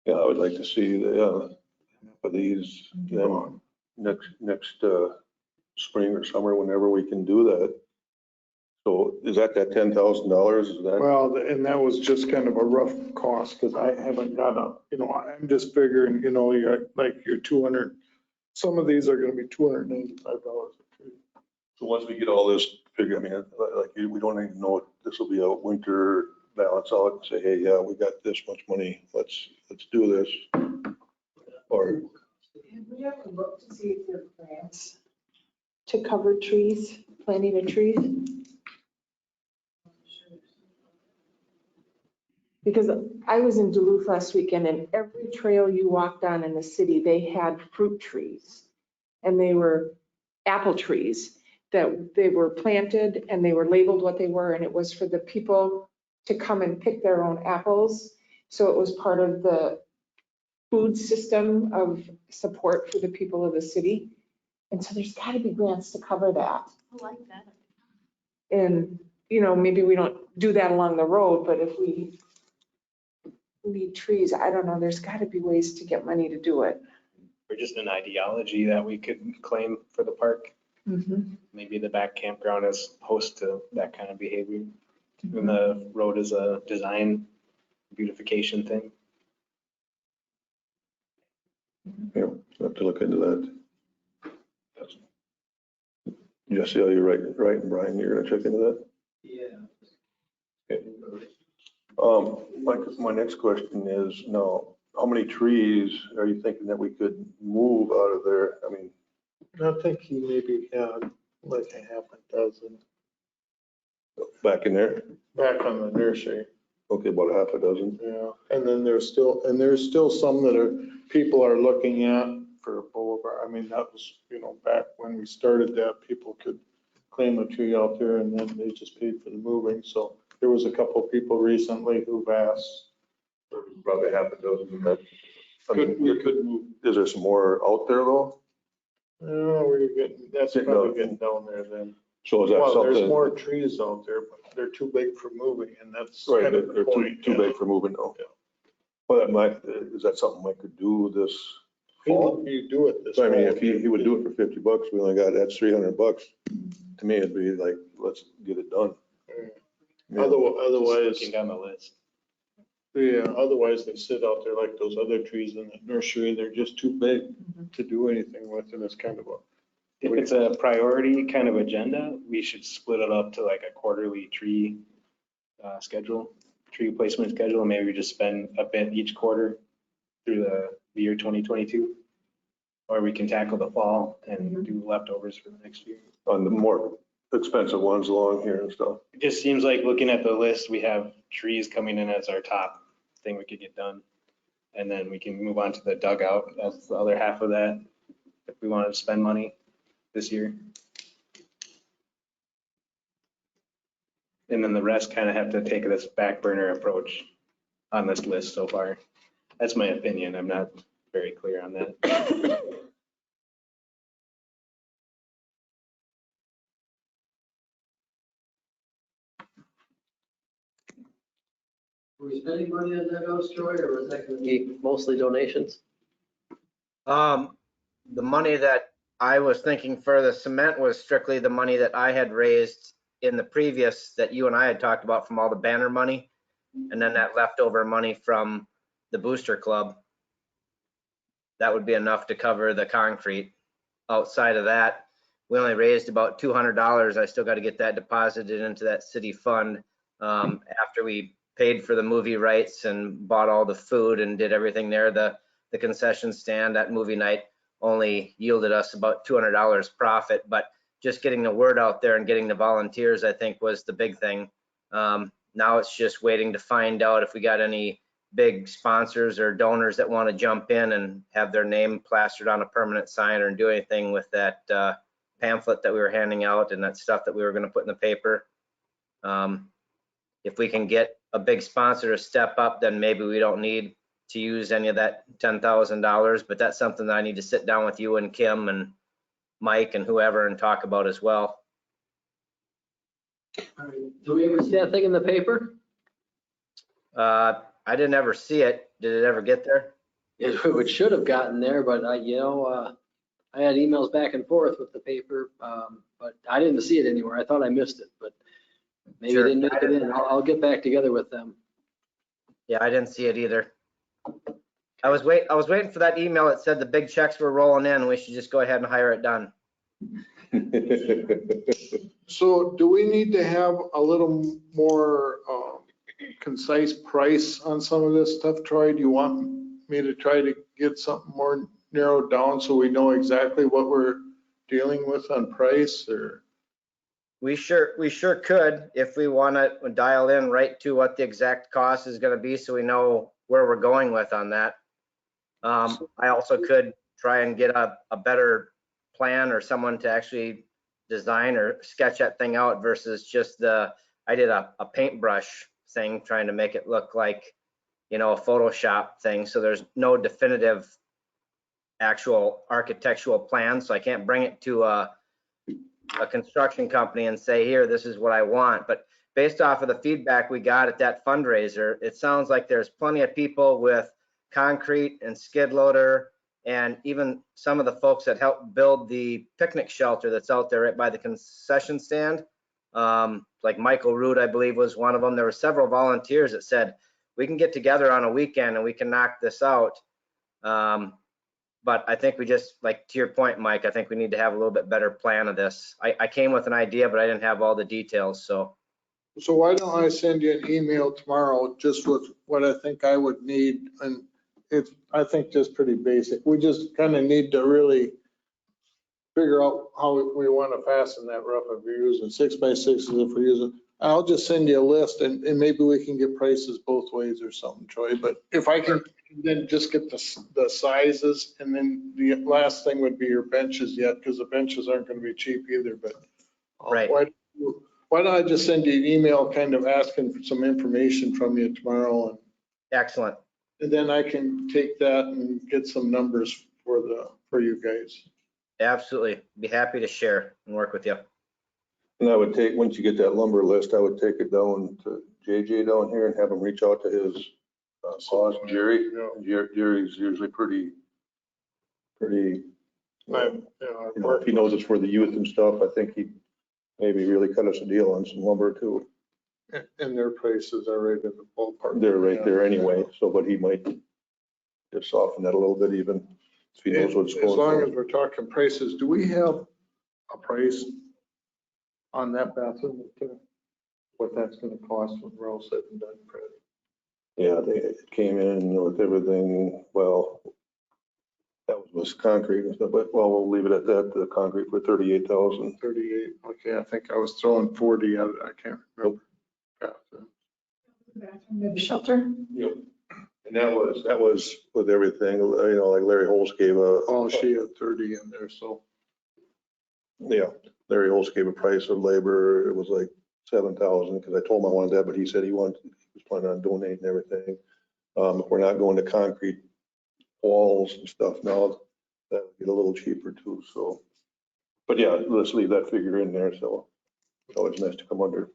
Yeah, I would like to see the, of these, next spring or summer, whenever we can do that. So is that $10,000? Is that? Well, and that was just kind of a rough cost, because I haven't got you know, I'm just figuring, you know, your 200, some of these are gonna be $295 a tree. So once we get all this figured, I mean, like, we don't even know, this will be a winter balance out and say, hey, yeah, we got this much money, let's do this. Or, Have we ever looked to see if there are grants to cover trees, planting of trees? Because I was in Duluth last weekend and every trail you walked on in the city, they had fruit trees. And they were apple trees that they were planted and they were labeled what they were. And it was for the people to come and pick their own apples. So it was part of the food system of support for the people of the city. And so there's got to be grants to cover that. I like that. And, you know, maybe we don't do that along the road, but if we need trees, I don't know, there's got to be ways to get money to do it. Or just an ideology that we could claim for the park. Mhm. Maybe the back campground is host to that kind of behavior. And the road is a design beautification thing. Yeah, we'll have to look into that. Jesse, are you right, Brian, you're gonna check into that? Yeah. My next question is, now, how many trees are you thinking that we could move out of there? I mean, I think he maybe had like a half a dozen back in there? back on the nursery. Okay, about half a dozen. Yeah, and then there's still some that people are looking at for a boulevard. I mean, that was, back when we started that, people could claim a tree out there and then they just paid for the moving. So there was a couple of people recently who've asked. Probably half a dozen. That, I mean, We could move. is there some more out there though? That's probably getting down there then. So is that Well, there's something? more trees out there, but they're too big for moving and that's Right, kind of the they're point. too big for moving though. Yeah. Well, is that something I could do this fall? You do it this So I mean, fall. if he would do it for $50, we only got, that's $300. To me, it'd be like, let's get it done. Yeah. Otherwise, Looking down the list. yeah, otherwise they sit out there like those other trees in the nursery. They're just too big to do anything with, and it's kind of a. If it's a priority kind of agenda, we should split it up to like a quarterly tree schedule, tree replacement schedule, and maybe we just spend a bit each quarter through the year 2022. Or we can tackle the fall and do leftovers for the next year. On the more expensive ones along here and stuff. It just seems like looking at the list, we have trees coming in as our top thing we could get done. And then we can move on to the dugout. That's the other half of that, if we wanted to spend money this year. And then the rest kind of have to take this back burner approach on this list so far. That's my opinion. I'm not very clear on that. Were we spending money on dugouts, Troy, or was that going to be mostly donations? The money that I was thinking for the cement was strictly the money that I had raised in the previous, that you and I had talked about from all the banner money. And then that leftover money from the booster club. That would be enough to cover the concrete. Outside of that, we only raised about $200. I still got to get that deposited into that city fund after we paid for the movie rights and bought all the food and did everything there. The concession stand at movie night only yielded us about $200 profit, but just getting the word out there and getting the volunteers, I think, was the big thing. Now it's just waiting to find out if we got any big sponsors or donors that want to jump in and have their name plastered on a permanent sign or do anything with that pamphlet that we were handing out and that stuff that we were going to put in the paper. If we can get a big sponsor to step up, then maybe we don't need to use any of that $10,000, but that's something that I need to sit down with you and Kim and Mike and whoever and talk about as well. Do we ever see that thing in the paper? I didn't ever see it. Did it ever get there? It should have gotten there, but I had emails back and forth with the paper, but I didn't see it anywhere. I thought I missed it, but maybe Sure. they didn't make it in. I'll get back together with them. Yeah, I didn't see it either. I was waiting for that email that said the big checks were rolling in and we should just go ahead and hire it done. So do we need to have a little more concise price on some of this stuff, Troy? Do you want me to try to get something more narrowed down so we know exactly what we're dealing with on price, or? We sure could if we want to dial in right to what the exact cost is going to be so we know where we're going with on that. I also could try and get a better plan or someone to actually design or sketch that thing out versus just I did a paintbrush thing trying to make it look like, a Photoshop thing. So there's no definitive actual architectural plan. So I can't bring it to a construction company and say, here, this is what I want. But based off of the feedback we got at that fundraiser, it sounds like there's plenty of people with concrete and skid loader, and even some of the folks that helped build the picnic shelter that's out there right by the concession stand, like like Michael Root, I believe, was one of them. There were several volunteers that said, we can get together on a weekend and we can knock this out. But I think we just, like to your point, Mike, I think we need to have a little bit better plan of this. I came with an idea, but I didn't have all the details, so. So why don't I send you an email tomorrow just with what I think I would need? And it's, I think just pretty basic. We just kind of need to really figure out how we want to fasten that roof if you're using 6x6s, if we're using, I'll just send you a list and maybe we can get prices both ways or something, Troy. But if I can then just get the sizes, and then the last thing would be your benches yet, because the benches aren't going to be cheap either, but. Right. Why don't I just send you an email kind of asking for some information from you tomorrow, Excellent. and then I can take that and get some numbers for you guys. Absolutely. Be happy to share and work with you. And I would take, once you get that lumber list, I would take it down to JJ down here and have him reach out to his boss, Jerry. Jerry's usually pretty, you know, if he knows it's for the youth and stuff, I think he'd maybe really cut us a deal on some lumber too. And their prices are right in the ballpark. They're right there anyway, so, but he might just soften that a little bit even, if he knows what's going on. As long as we're talking prices, do we have a price on that bathroom? What that's gonna cost when we're all said and done, Fred? Yeah, it came in with everything, well, that was concrete and stuff, but well, we'll leave it at that, the concrete for 38,000. 38, okay, I think I was throwing 40 at it, I can't remember. Shelter? Yep. And that was with everything, you know, like Larry Holst gave Oh, she had 30 in there, so. yeah, Larry Holst gave a price of labor, it was like 7,000, because I told him I wanted that, but he said he was planning on donating everything. If we're not going to concrete walls and stuff now, that would get a little cheaper too, so. But yeah, let's leave that figure in there, so it's always nice to come under.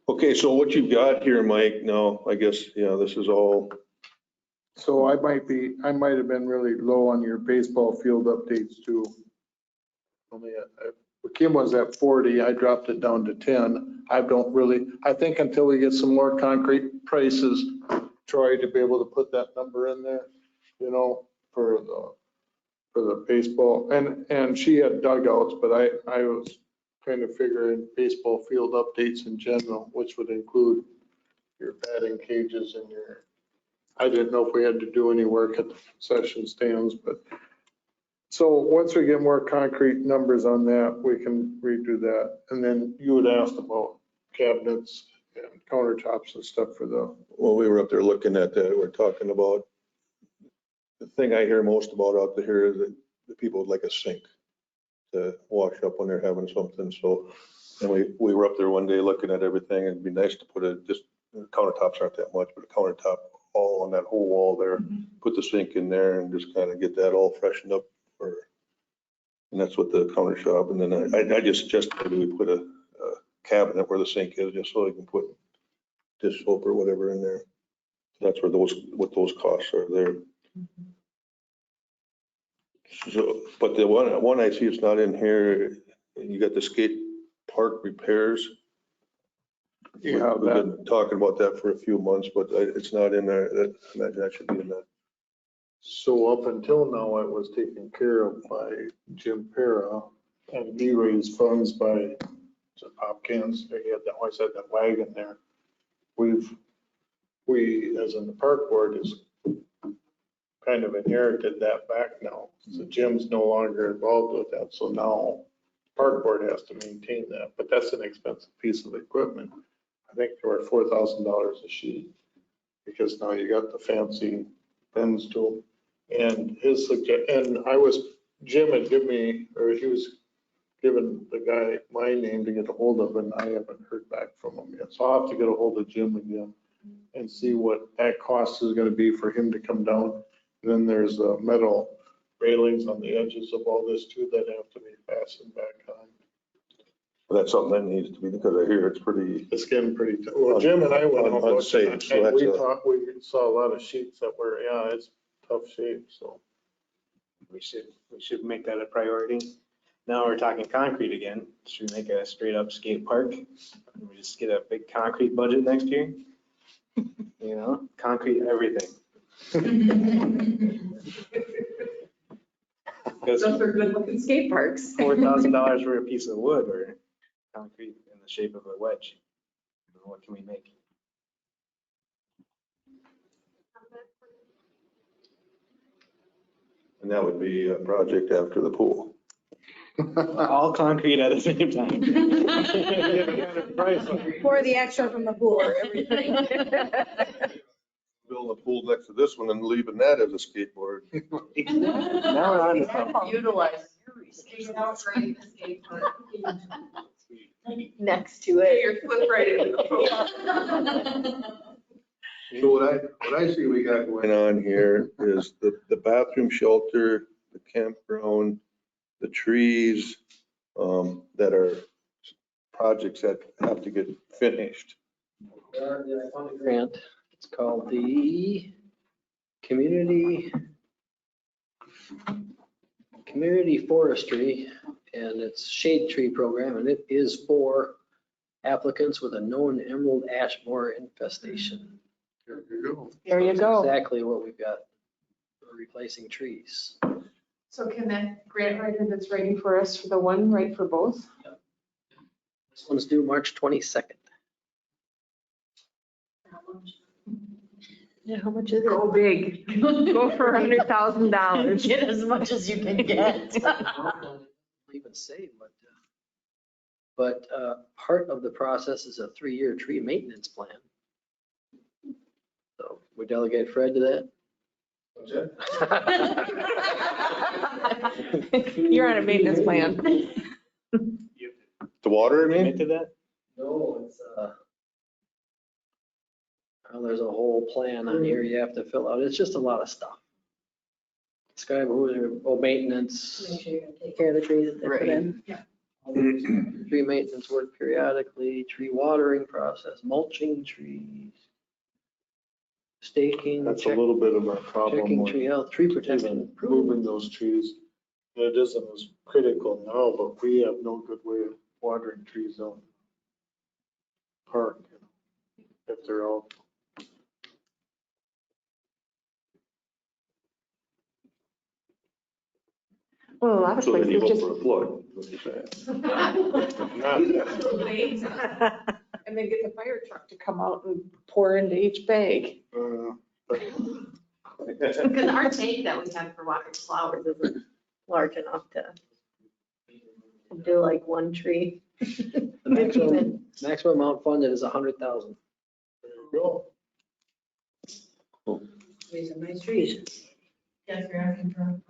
Okay, so what you've got here, Mike, now, I guess, yeah, this is all, So I might have been really low on your baseball field updates too. Kim was at 40, I dropped it down to 10. I think until we get some more concrete prices, Troy, to be able to put that number in there, you know, for the baseball. And she had dugouts, but I was kind of figuring baseball field updates in general, which would include your batting cages and I didn't know if we had to do any work at the concession stands, but so once we get more concrete numbers on that, we can redo that. And then you had asked about cabinets and countertops and stuff for well, we were up there looking at that, we're talking about, the thing I hear most about out there is that the people would like a sink to wash up when they're having something, so, and we were up there one day looking at everything, it'd be nice to put countertops aren't that much, but a countertop all on that whole wall there, put the sink in there and just kind of get that all freshened up. And that's what the counter shop, and then I just suggested maybe we put a cabinet where the sink is, just so I can put dish soap or whatever in there. That's where what those costs are there. So, but the one I see it's not in here, you got the skate park repairs. Yeah, We've been talking about that for a few months, but it's not in there. I imagine that should be in that. So up until now, it was taken care of by Jim Para, and we raised funds by Hopkins. He always had that wagon there. We, as in the park board, is kind of inherited that back now. So Jim's no longer involved with that, so now park board has to maintain that, but that's an expensive piece of equipment. I think they were $4,000 a sheet, because now you got the fancy pens to them. And Jim had given me, or he was giving the guy my name to get a hold of, and I haven't heard back from him yet. So I'll have to get a hold of Jim again and see what that cost is gonna be for him to come down. And then there's metal railings on the edges of all this too that have to be fastened back on. But that's something that needs to be, because I hear It's getting pretty, well, Jim and I went out unsafe, so and we that's saw a lot of sheets that were, it's tough shape, so. We should make that a priority. Now we're talking concrete again. Should we make a straight up skate park? And we just get a big concrete budget next year? You know, concrete everything. Because Those are good looking skate parks. $4,000 for a piece of wood or concrete in the shape of a wedge. What can we make? And that would be a project after the pool. All concrete at the same time. For the extra from the pool. Building a pool next to this one and leaving that as a skateboard. Now we're on to something. Utilize. Next to it. Your foot right in the pool. So what I see we got going on here is the bathroom shelter, the campground, the trees, that are projects that have to get finished. I found a grant. It's called the Community Forestry, and it's shade tree program, and it is for applicants with a known emerald ash borer infestation. There you go. There you go. Exactly what we've got for replacing trees. So can that grant writer that's writing for us for the one write for both? This one's due March 22nd. Yeah, how much is it? Go big. Go for $100,000. Get as much as you can get. Even say but part of the process is a 3-year tree maintenance plan. So we delegate Fred to that. You're on a maintenance plan. The water, I mean? Commit to that? No, it's well, there's a whole plan on here you have to fill out. It's just a lot of stuff. Describe maintenance. Make sure you're gonna take care of the trees that they put in. Tree maintenance work periodically, tree watering process, mulching trees, staking. That's a little bit of a problem Checking with tree health, tree protection. moving those trees. It isn't as critical now, but we have no good way of watering trees out in the park, you know, if they're all. Well, a lot of So then you places hope just. for a flood, is what you're saying. And then get the fire truck to come out and pour into each bag. Because our tank that we have for watering flowers isn't large enough to do like one tree. The maximum amount funded is 100,000. Go. Trees are nice trees. Yes, you're asking for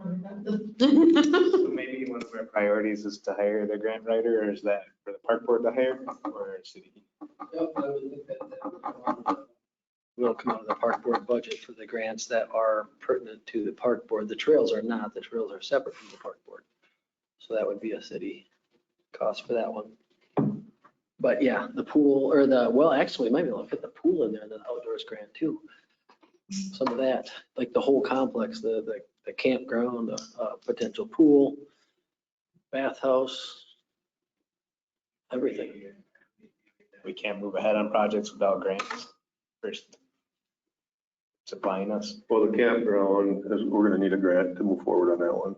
So maybe one of our priorities is to hire the grant writer, or is that for the park board to hire or city? Will come out of the park board budget for the grants that are pertinent to the park board. The trails are not. The trails are separate from the park board. So that would be a city cost for that one. But yeah, the pool or well, actually, we might be able to fit the pool in there, the outdoors grant too. Some of that, like the whole complex, the campground, potential pool, bathhouse, everything. We can't move ahead on projects without grants first supplying us. Well, the campground, we're gonna need a grant to move forward on that one.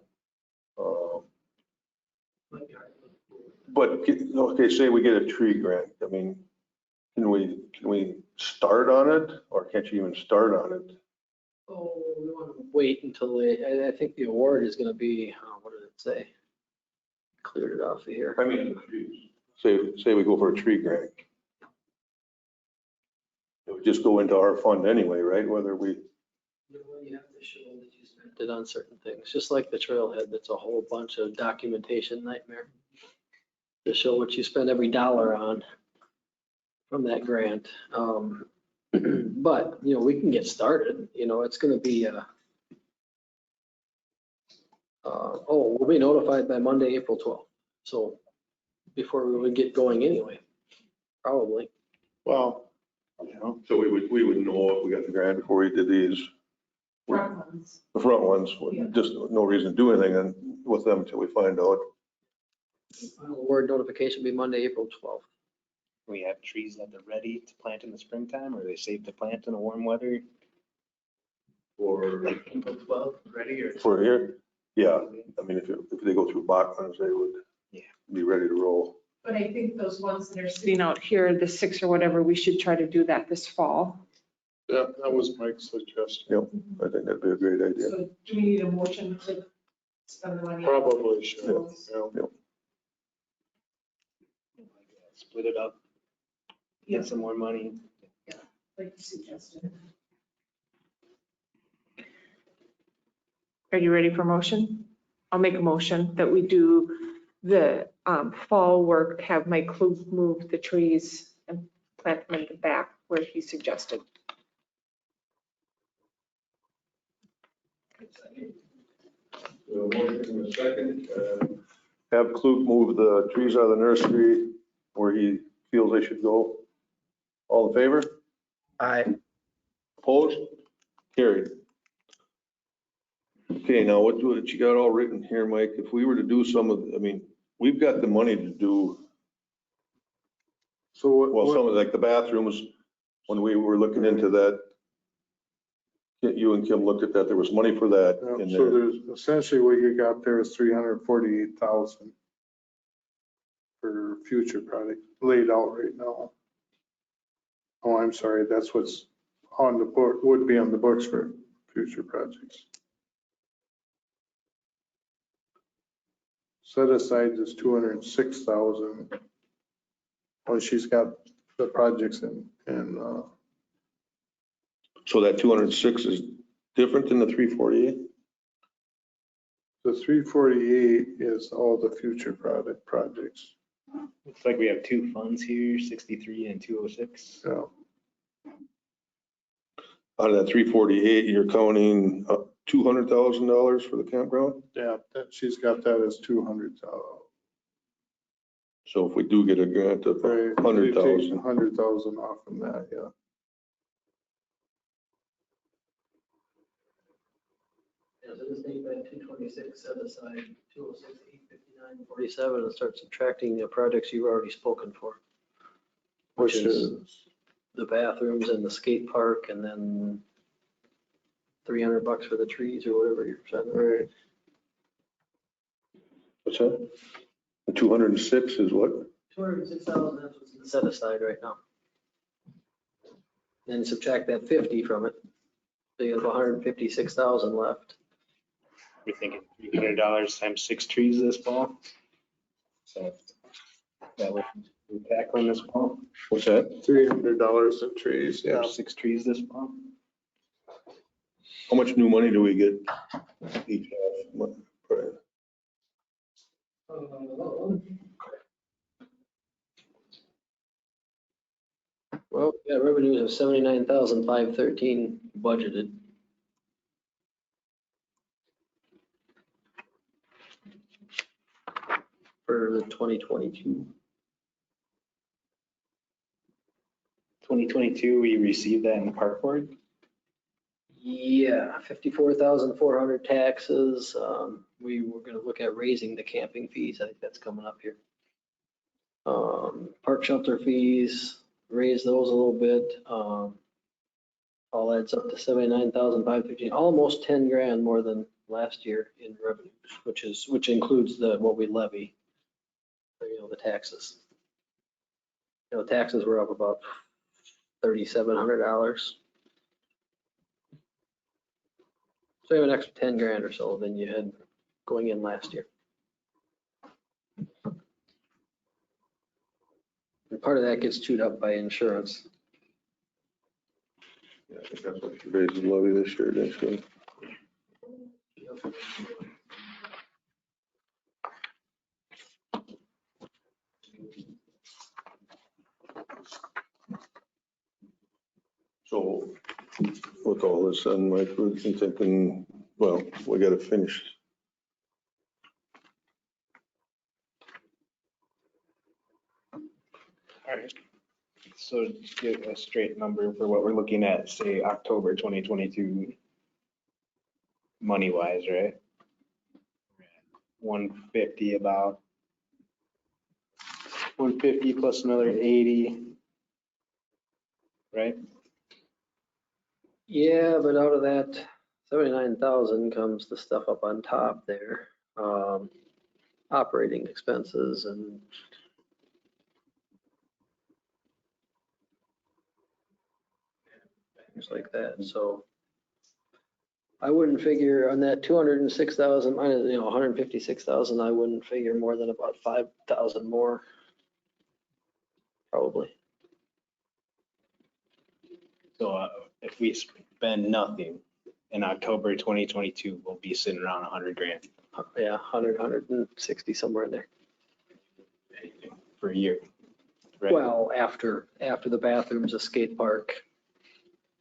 But, okay, say we get a tree grant, I mean, can we start on it, or can't you even start on it? Oh, we want to wait until I think the award is going to be, what did it say? Cleared it off of here. I mean, say we go for a tree grant. It would just go into our fund anyway, right? Whether we, You have to show that you spent it on certain things, just like the trailhead, that's a whole bunch of documentation nightmare. To show what you spend every dollar on from that grant. But, we can get started, it's gonna be, we'll be notified by Monday, April 12th. So before we would get going anyway, probably. Well, you know, so we would know if we got the grant before we did these. front ones. The front ones, just no reason to do anything with them until we find out. Final award notification will be Monday, April 12th. We have trees that are ready to plant in the springtime, or are they safe to plant in the warm weather? Or Like April 12th, ready or? for here, yeah, I mean, if they go through Bachman's, they would be ready to roll. But I think those ones that are sitting out here, the 6 or whatever, we should try to do that this fall. Yeah, that was Mike's suggestion. Yep, I think that'd be a great idea. So do we need a motion to spend the money? Probably should, yeah. Split it up, Yeah, get some more money. like you suggested. Are you ready for motion? I'll make a motion that we do the fall work, have Mike Klug move the trees and plant them in the back where he suggested. Second. Have Klug move the trees out of the nursery where he feels they should go. All in favor? Aye. Opposed? Carried. Okay, now what you got all written here, Mike? If we were to do some of, I mean, we've got the money to do, So well, some of like the bathrooms, when we were looking into that, you and Kim looked at that, there was money for that in So there. there's essentially what you got there is 348,000 for future project laid out right now. Oh, I'm sorry, that's what's on the book, would be on the books for future projects. Set aside is 206,000 when she's got the projects in. So that 206 is different than the 348? The 348 is all the future projects. Looks like we have two funds here, 63 and 206. Yeah. Out of that 348, you're counting $200,000 for the campground? Yeah, that, she's got that as 200,000. So if we do get a grant of Right, 100,000. 100,000 off from that, yeah. Yeah, so just take that 226, set aside 206, 859, 47, and start subtracting the projects you've already spoken for. Which is the bathrooms and the skate park, and then $300 for the trees or whatever you're saying. Right. What's that? The 206 is what? 206,000, that's what's set aside right now. Then subtract that 50 from it, so you have 156,000 left. We're thinking $300 times 6 trees this fall. So that would be tackling this fall. What's that? $300 in trees, yeah. 6 trees this fall. How much new money do we get each half? Well, yeah, revenues of 79,513 budgeted. For the 2022. 2022, we received that in the park board. Yeah, 54,400 taxes. We were gonna look at raising the camping fees. I think that's coming up here. Park shelter fees, raise those a little bit. All adds up to 79,515, almost 10 grand more than last year in revenues, which includes what we levy. The taxes. Taxes were up about $3,700. So you have an extra 10 grand or so than you had going in last year. And part of that gets chewed up by insurance. Yeah, I think that's what she raised the levy this year, didn't she? So with all this done, Mike, we're thinking, well, we got to finish. All right. So just get a straight number for what we're looking at, say October 2022, money wise, right? 150 about. 150 plus another 80. Right? Yeah, but out of that 79,000 comes the stuff up on top there. Operating expenses and things like that. So I wouldn't figure on that 206,000 minus, 156,000, I wouldn't figure more than about 5,000 more. Probably. So if we spend nothing in October 2022, we'll be sitting around 100 grand Yeah, 100, 160, somewhere in there. for a year. Right? Well, after the bathrooms, a skate park,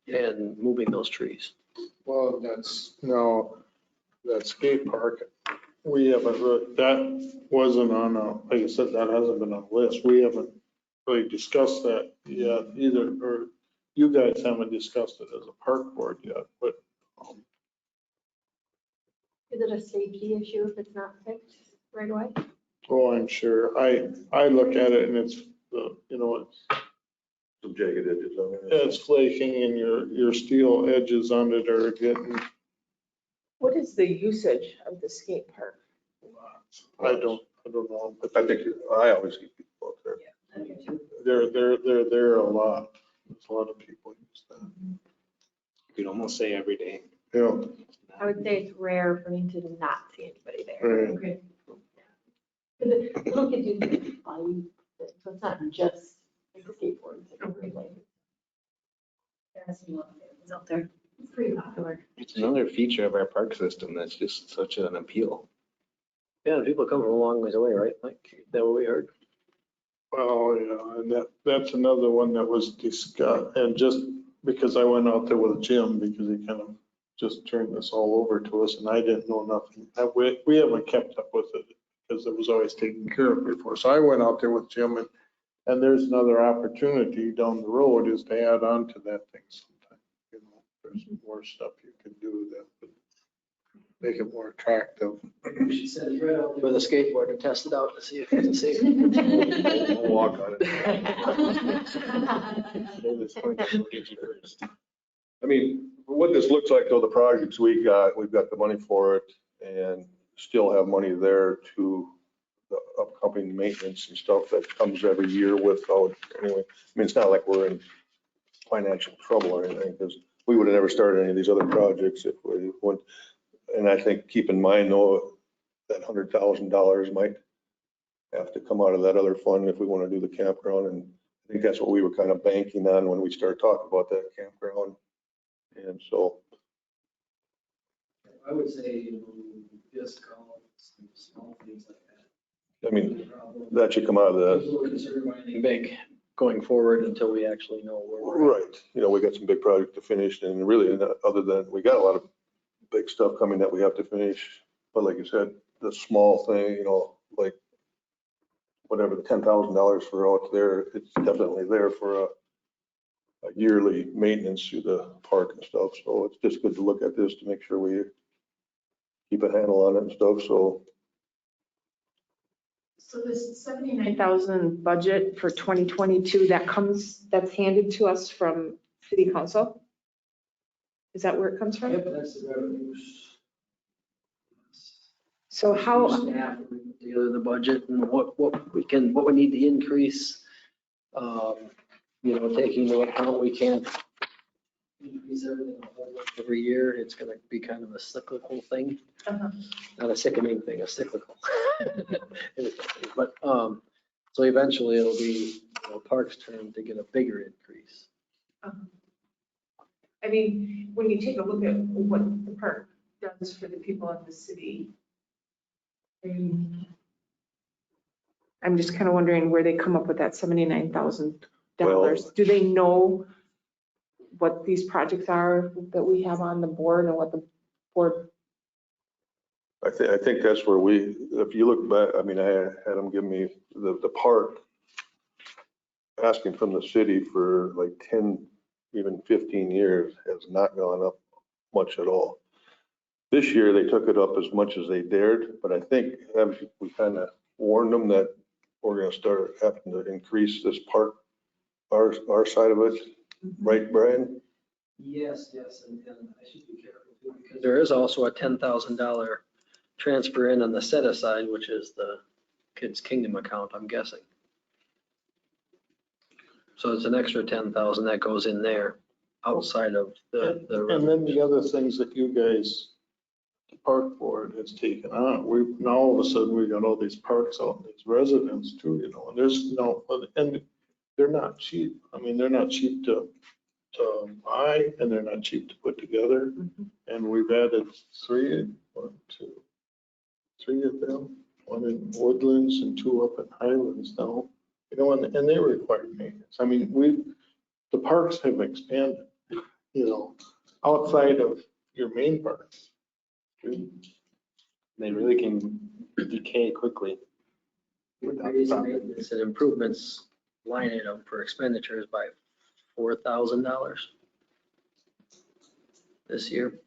and moving those trees. Well, that skate park, we haven't, that wasn't on like I said, that hasn't been on the list. We haven't really discussed that yet either, or you guys haven't discussed it as a park board yet, but Is it a safety issue if it's not fixed right away? oh, I'm sure. I look at it and it's, it's Some jagged edges on it. it's flaking and your steel edges on it are getting, What is the usage of the skate park? I don't know. But I think, I always see people out there. they're there a lot. There's a lot of people use that. You could almost say every day. Yeah. I would say it's rare for me to not see anybody there. Right. Okay. Because little kids use it, so it's not just like skateboards. It's out there. It's pretty popular. It's another feature of our park system that's just such an appeal. Yeah, and people come from a long ways away, right? Like, that what we heard? Well, yeah, and that's another one that was discussed, and just because I went out there with Jim, because he kind of just turned this all over to us, and I didn't know nothing. We haven't kept up with it, because it was always taken care of before. So I went out there with Jim, and there's another opportunity down the road is to add on to that thing sometime. There's more stuff you can do that would make it more attractive. We should send it right out with a skateboard and test it out to see if it's safe. We'll walk on it. I mean, what this looks like though, the projects we've got the money for it and still have money there to the upcoming maintenance and stuff that comes every year without, anyway. I mean, it's not like we're in financial trouble or anything, because we would have never started any of these other projects if we went. And I think keep in mind though, that $100,000 might have to come out of that other fund if we want to do the campground. And I think that's what we were kind of banking on when we started talking about that campground. And so. I would say, just call some small things like that. I mean, that should come out of the. Consider anything big going forward until we actually know where we're at. Right. We got some big projects to finish and really, other than, we got a lot of big stuff coming that we have to finish. But like you said, the small thing, like whatever the $10,000 for out there, it's definitely there for a yearly maintenance through the park and stuff. So it's just good to look at this to make sure we keep a handle on it and stuff. So this 79,000 budget for 2022, that's handed to us from city council? Is that where it comes from? Yep, that's the revenues. So how, Staff, we put together the budget and what we need to increase. Taking into account we can't increase everything a whole lot every year. It's gonna be kind of a cyclical thing. Not a sickening thing, a cyclical. But, so eventually it'll be Parks' turn to get a bigger increase. I mean, when you take a look at what the park does for the people of the city, I'm just kind of wondering where they come up with that $79,000. Do they know what these projects are that we have on the board and what the board? I think that's where if you look back, I mean, I had them give me the park asking from the city for like 10, even 15 years has not gone up much at all. This year, they took it up as much as they dared, but I think we kind of warned them that we're gonna start having to increase this park, our side of it, right, Brian? Yes, and I should be careful too, because there is also a $10,000 transfer in on the set aside, which is the Kids Kingdom account, I'm guessing. So it's an extra 10,000 that goes in there outside of the. And then the other things that you guys, the park board has taken on, now all of a sudden we got all these parks out in these residents too, and there's and they're not cheap. I mean, they're not cheap to buy, and they're not cheap to put together. And we've added three of them, one in Woodlands and two up in Highlands now, and they require maintenance. I mean, the parks have expanded, outside of your main parks. They really can decay quickly. Raise maintenance and improvements line item for expenditures by $4,000 this year.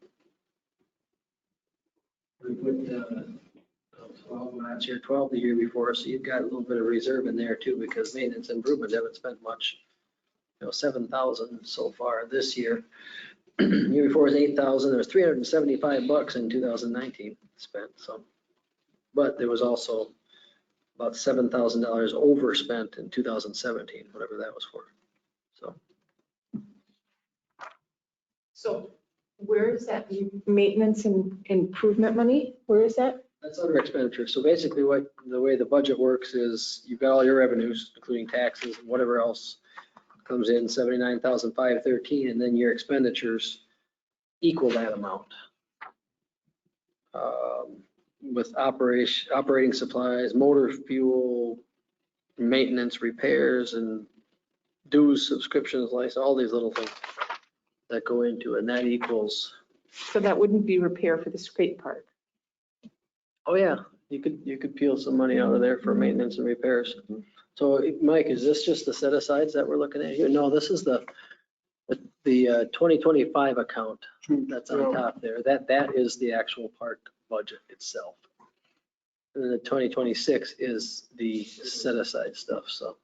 We put 12 last year, 12 the year before, so you've got a little bit of reserve in there too, because maintenance improvements haven't spent much. 7,000 so far this year. Year before was 8,000. There was $375 in 2019 spent. So, but there was also about $7,000 overspent in 2017, whatever that was for. So where is that maintenance and improvement money? Where is that? That's under expenditure. So basically the way the budget works is you've got all your revenues, including taxes and whatever else comes in, 79,513, and then your expenditures equal that amount. With operating supplies, motor fuel, maintenance, repairs, and dues, subscriptions, license, all these little things that go into it, and that equals. So that wouldn't be repair for the skate park. Oh yeah, you could peel some money out of there for maintenance and repairs. So Mike, is this just the set asides that we're looking at here? No, this is the 2025 account that's on top there. That is the actual park budget itself. And then the 2026 is the set aside stuff, so.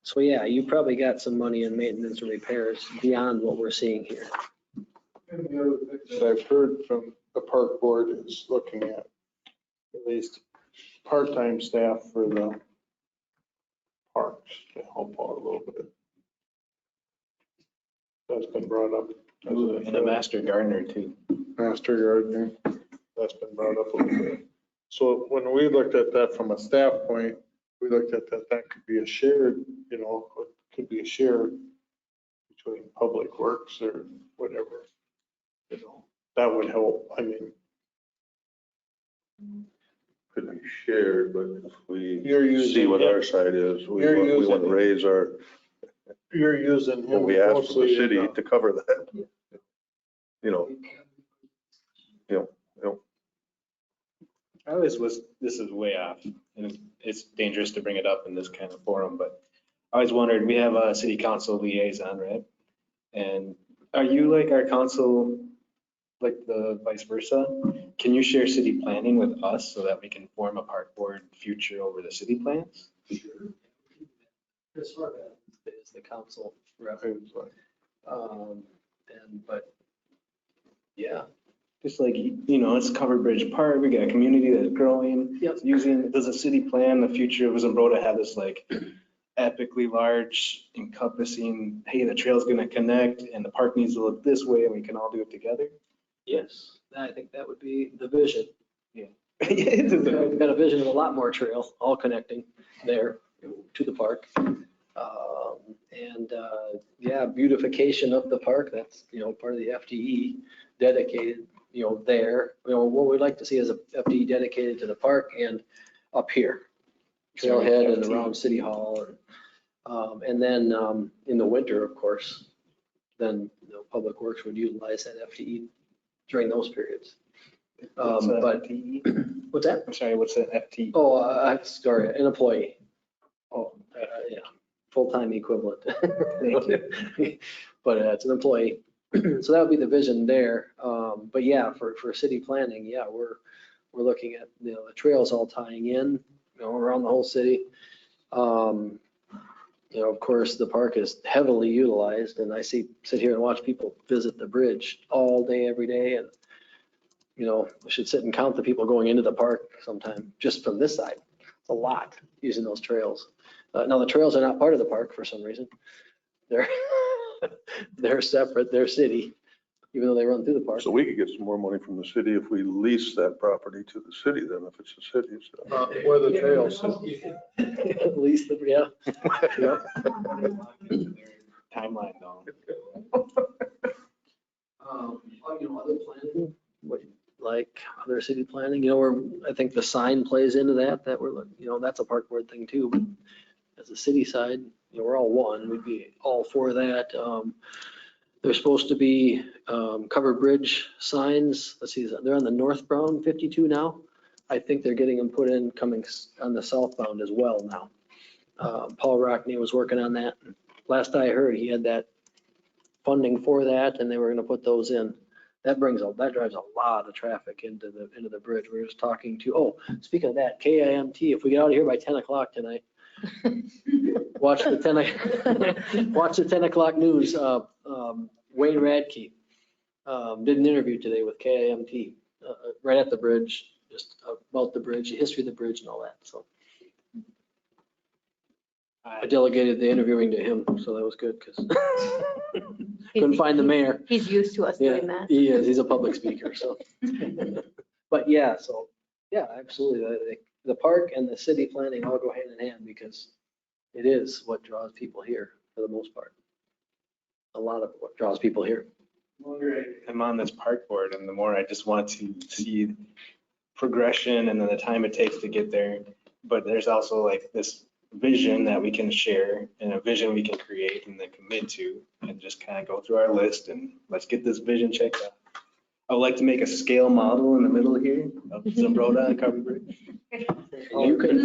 So yeah, you probably got some money in maintenance and repairs beyond what we're seeing here. And the other thing that I've heard from the park board is looking at least part-time staff for the parks to help out a little bit. That's been brought up. And a master gardener too. Master gardener, that's been brought up a little bit. So when we looked at that from a staff point, we looked at that could be a shared, could be a shared between public works or whatever. That would help. I mean, Could be shared, but if we You're using see what him. our side is, we You're want using to him. raise our, you're using him what we asked for the mostly in city to cover that. I always was, this is way off, and it's dangerous to bring it up in this kind of forum, but I always wondered, we have a city council liaison, right? And are you like our council, like the vice versa? Can you share city planning with us so that we can form a park board future over the city plans? Chris Horvath is the council rep. But yeah. Just like, it's Covered Bridge Park, we got a community that's growing. Yep. Does the city plan the future of Zumbrota have this like epically large encompassing, hey, the trail's gonna connect and the park needs to look this way and we can all do it together? Yes, I think that would be the vision. Yeah. We've got a vision of a lot more trail, all connecting there to the park. Yeah, beautification of the park, that's, part of the FDE dedicated, there. What we'd like to see is a FDE dedicated to the park and up here, trailhead and around City Hall. And then in the winter, of course, then Public Works would utilize that FDE during those periods. But what's that? I'm sorry, what's the FT? Oh, sorry, an employee. Yeah, full-time equivalent. But it's an employee. So that would be the vision there. But yeah, for city planning, yeah, we're looking at, the trails all tying in, you know, around the whole city. You know, of course, the park is heavily utilized, and I sit here and watch people visit the bridge all day, every day, and, you know, we should sit and count the people going into the park sometime, just from this side. It's a lot using those trails. Now, the trails are not part of the park for some reason. They're separate, they're city, even though they run through the park. So we could get some more money from the city if we lease that property to the city then, if it's the city. So. Where the trails. At least, yeah. Timeline though. You know, other planning, like other city planning, you know, where I think the sign plays into that we're, you know, that's a park board thing too. But as a city side, you know, we're all one, we'd be all for that. There's supposed to be covered bridge signs. Let's see, they're on the northbound 52 now. I think they're getting them put in coming on the southbound as well now. Paul Rockney was working on that. Last I heard, he had that funding for that, and they were going to put those in. That drives a lot of traffic into the bridge. We were just talking to, oh, speaking of that, KIMT, if we get out of here by 10 o'clock tonight, watch the 10 o'clock news. Wayne Radke did an interview today with KIMT right at the bridge, just about the bridge, the history of the bridge and all that. So I delegated the interviewing to him, so that was good because couldn't find the mayor. He's used to us doing that. He is. He's a public speaker, so. But yeah, so yeah, absolutely. The park and the city planning all go hand in hand because it is what draws people here for the most part. A lot of what draws people here. The longer I'm on this park board and the more I just want to see progression and then the time it takes to get there. But there's also like this vision that we can share and a vision we can create and then commit to and just kind of go through our list and let's get this vision checked out. I would like to make a scale model in the middle here of Zumbrota and Covered Bridge. You can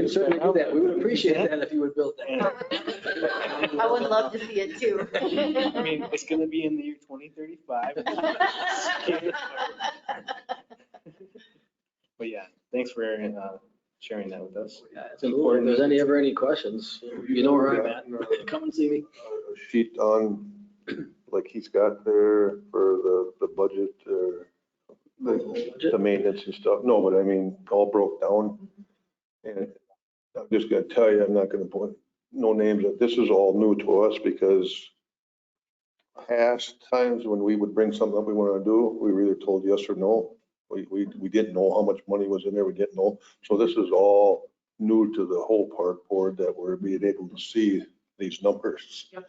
certainly do that. We would appreciate that if you would build that. I would love to see it too. I mean, it's going to be in the year 2035. But yeah, thanks for sharing that with us. Yeah, it's important. If there's ever any questions, you know where I'm at. Come and see me. A sheet on, like he's got there for the budget or the maintenance and stuff. No, but I mean, all broke down. And I'm just gonna tell you, I'm not gonna put no names. This is all new to us because past times when we would bring something up we want to do, we were either told yes or no. We didn't know how much money was in there. We didn't know. So this is all new to the whole park board that we're being able to see these numbers. Yep.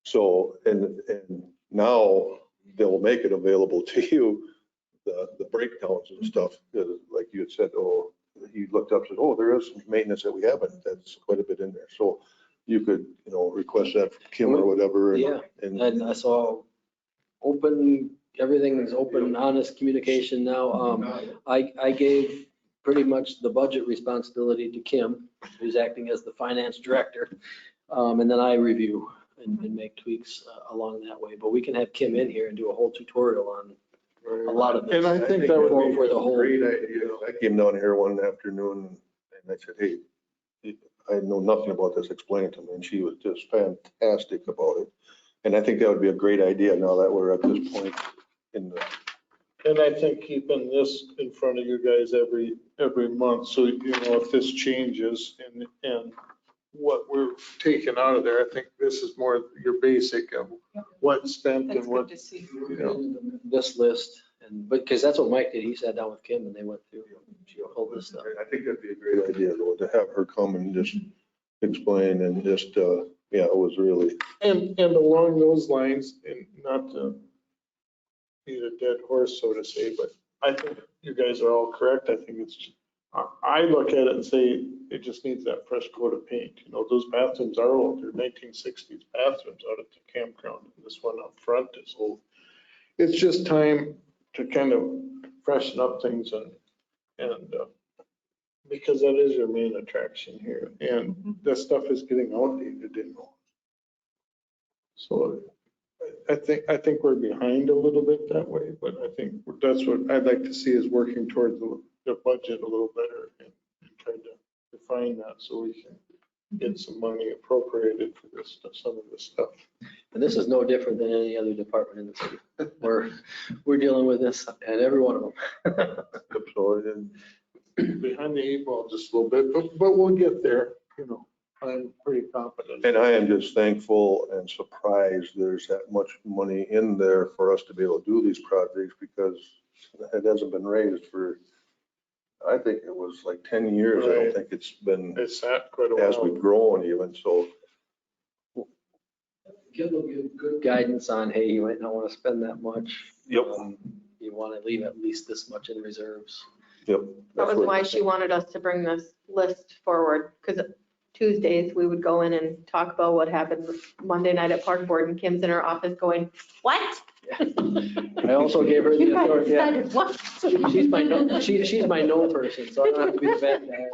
So, and now they'll make it available to you, the breakdowns and stuff. Like you had said, oh, you looked up and said, oh, there is some maintenance that we haven't. That's quite a bit in there. So you could, you know, request that from Kim or whatever. Yeah, and I saw everything is open, honest communication now. I gave pretty much the budget responsibility to Kim, who's acting as the finance director. And then I review and make tweaks along that way. But we can have Kim in here and do a whole tutorial on a lot of this. And I think that would be for the whole. Great idea. I came down here one afternoon and I said, hey, I know nothing about this, explain it to me. And she was just fantastic about it. And I think that would be a great idea now that we're at this point in the. And I think keeping this in front of you guys every month, so you know if this changes and what we're taking out of there, I think this is more your basic of what's spent and what, you know. This list, and because that's what Mike did. He sat down with Kim and they went through all this stuff. I think that'd be a great idea though, to have her come and just explain and just, yeah, it was really. And along those lines, and not to beat a dead horse, so to say, but I think you guys are all correct. I think it's, I look at it and say, it just needs that fresh coat of paint. You know, those bathrooms are old. They're 1960s bathrooms out at the campground. This one up front is old. It's just time to kind of freshen up things and because that is your main attraction here. And that stuff is getting outdated, you know. So I think we're behind a little bit that way, but I think that's what I'd like to see is working towards the budget a little better and trying to find that so we can get some money appropriated for this, some of this stuff. And this is no different than any other department in the city. We're dealing with this at every one of them. So, and Behind the eight ball just a little bit, but we'll get there, you know, I'm pretty confident. And I am just thankful and surprised there's that much money in there for us to be able to do these projects because it hasn't been raised for, I think it was like 10 years. I don't Right. think it's been, It's sat quite a as while. we've grown even, so. Give them good guidance on, hey, you might not want to spend that much. Yep. You want to leave at least this much in reserves. Yep. That that's was what- why she wanted us to bring this list forward, because Tuesdays, we would go in and talk about what happened Monday night at Park Board, and Kim's in her office going, what? I also gave her You the guys authority. Yeah. decided what? She's my no, she's my no person, so I don't have to be the bad guy.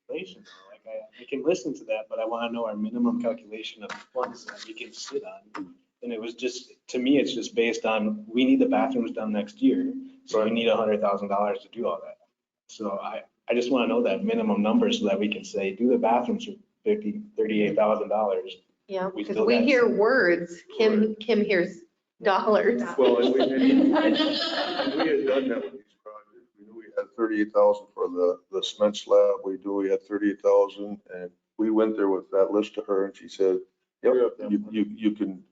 Calculation, though, like I can listen to that, but I want to know our minimum calculation of funds that we can sit on. And it was just, to me, it's just based on, we need the bathrooms done next year, so we need $100,000 to do all that. So I just want to know that minimum number so that we can say, do the bathrooms for $38,000. Yeah, We because still we got- hear words, Kim hears dollars. Well, and we had done that with these projects. We knew we had 38,000 for the cement slab. We knew we had 38,000 and we went there with that list to her and she said, yep, you can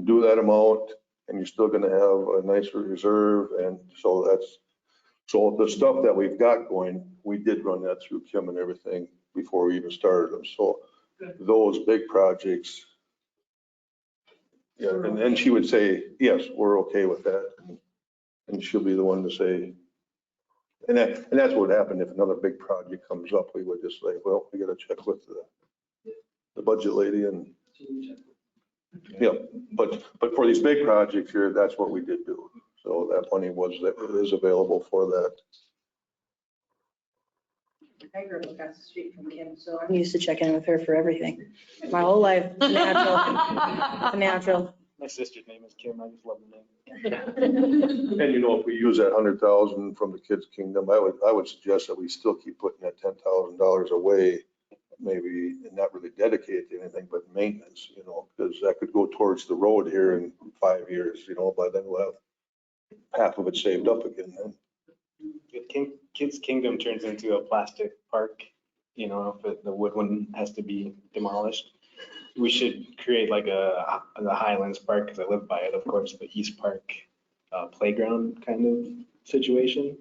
do that amount and you're still gonna have a nicer reserve. And so so the stuff that we've got going, we did run that through Kim and everything before we even started them. So those big projects, yeah, and then she would say, yes, we're okay with that. And she'll be the one to say, and that's what happened. If another big project comes up, we would just say, well, we gotta check with the budget lady and, yeah, but for these big projects here, that's what we did do. So that money is available for that. I grew up across the street from Kim, so I'm used to checking with her for everything. My whole life, it's natural. It's natural. My sister's name is Kim, I just love the name. And you know, if we use that 100,000 from the Kids Kingdom, I would suggest that we still keep putting that $10,000 away, maybe not really dedicated to anything, but maintenance, you know, because that could go towards the road here in 5 years, you know, by then we'll have half of it saved up again then. If Kids Kingdom turns into a plastic park, you know, if the wood one has to be demolished, we should create like the Highlands Park, because I live by it, of course, the East Park playground kind of situation.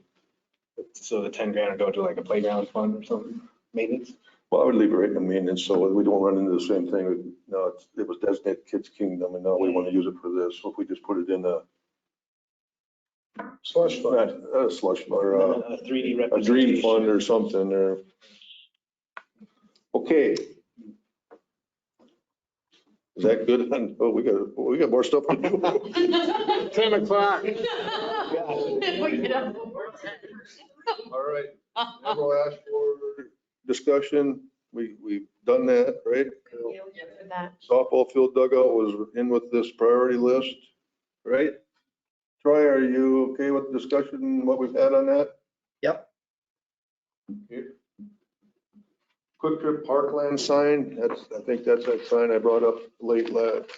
So the 10 grand would go to like a playground fund or something, maintenance. Well, I would leave it right in the maintenance so we don't run into the same thing. No, it was designated Kids Kingdom and now we want to use it for this. So if we just put it in a slush fund, or A 3D a representation. dream fund or something or. Okay. Is that good? Oh, we got more stuff to do. 10 o'clock. All right. We'll ask for discussion. We've done that, right? Softball field dugout was in with this priority list, right? Troy, are you okay with the discussion, what we've had on that? Yep. Okay. Quick Trip Parkland sign, I think that's that sign I brought up late last.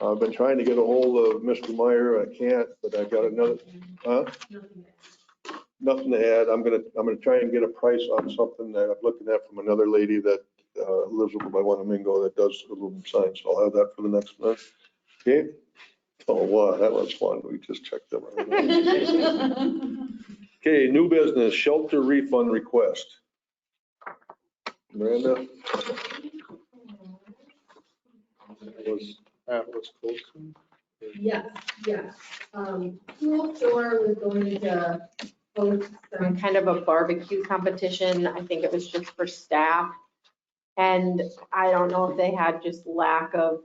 I've been trying to get a hold of Mr. Meyer. I can't, but I got another, nothing to add. I'm gonna try and get a price on something that I'm looking at from another lady that lives over by Wanamingo that does aluminum signs. So I'll have that for the next month. Okay? Oh, wow, that was fun. We just checked them out. Okay, new business, shelter refund request. Miranda? Was close. Yes, yes. Pool store was going to host Some kind of a barbecue competition. I think it was just for staff. And I don't know if they had just lack of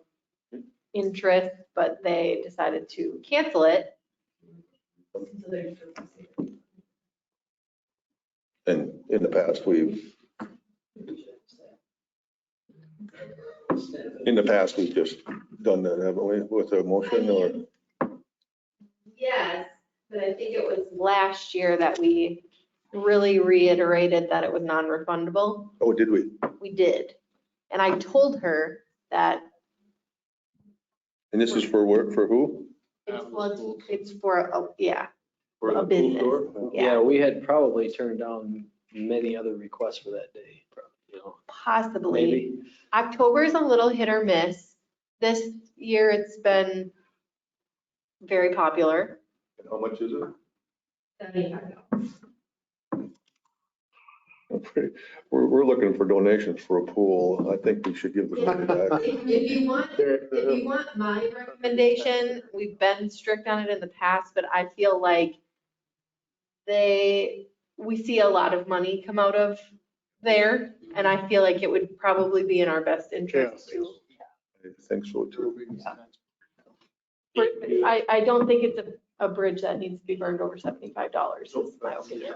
interest, but they decided to cancel it. And in the past, we've just done that, haven't we, with a motion or? Yes, but I think it was last year that we really reiterated that it was non-refundable. Oh, did we? We did. And I told her that And this is for work, for who? it's for, yeah, For A the business. pool store? Yeah, we had probably turned down many other requests for that day, you know, possibly. maybe. October is a little hit or miss. This year it's been very popular. And how much is it? We're looking for donations for a pool. I think we should give the money back. If you want my recommendation, we've been strict on it in the past, but I feel like we see a lot of money come out of there, and I feel like it would probably be in our best interest to. I think so too. I don't think it's a bridge that needs to be burned over $75, is my opinion.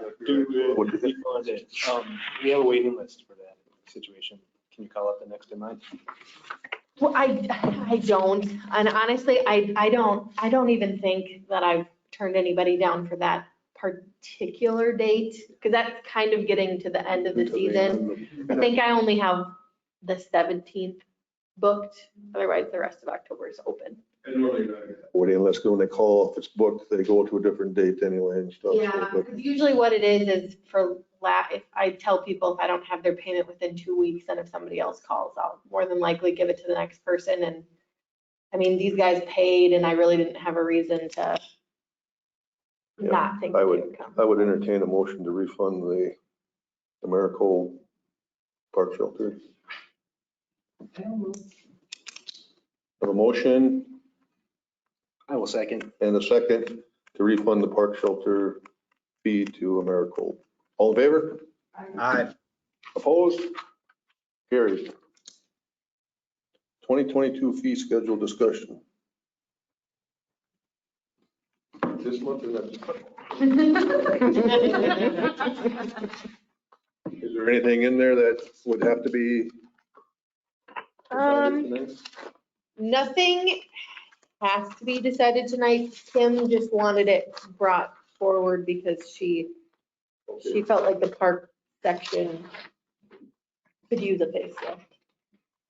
We have a waiting list for that situation. Can you call up the next in line? Well, I don't, and honestly, I don't even think that I've turned anybody down for that particular date, because that's kind of getting to the end of the season. I think I only have the 17th booked, otherwise the rest of October is open. Waiting list, when they call, if it's booked, they go to a different date anyway and stuff. so, Yeah, but- because usually what it is for if I tell people if I don't have their payment within 2 weeks, and if somebody else calls, I'll more than likely give it to the next person. And I mean, these guys paid and I really didn't have a reason to Yeah, not think I they would- would come. I would entertain a motion to refund the Americold Park Shelter. Have a motion I will second. and a second to refund the park shelter fee to Americold. All in favor? Aye. Opposed? Carried. 2022 fee schedule discussion. This month or next month? Is there anything in there that would have to be? decided tonight? Nothing has to be decided tonight. Kim just wanted it brought forward because she felt like the park section could use a facelift.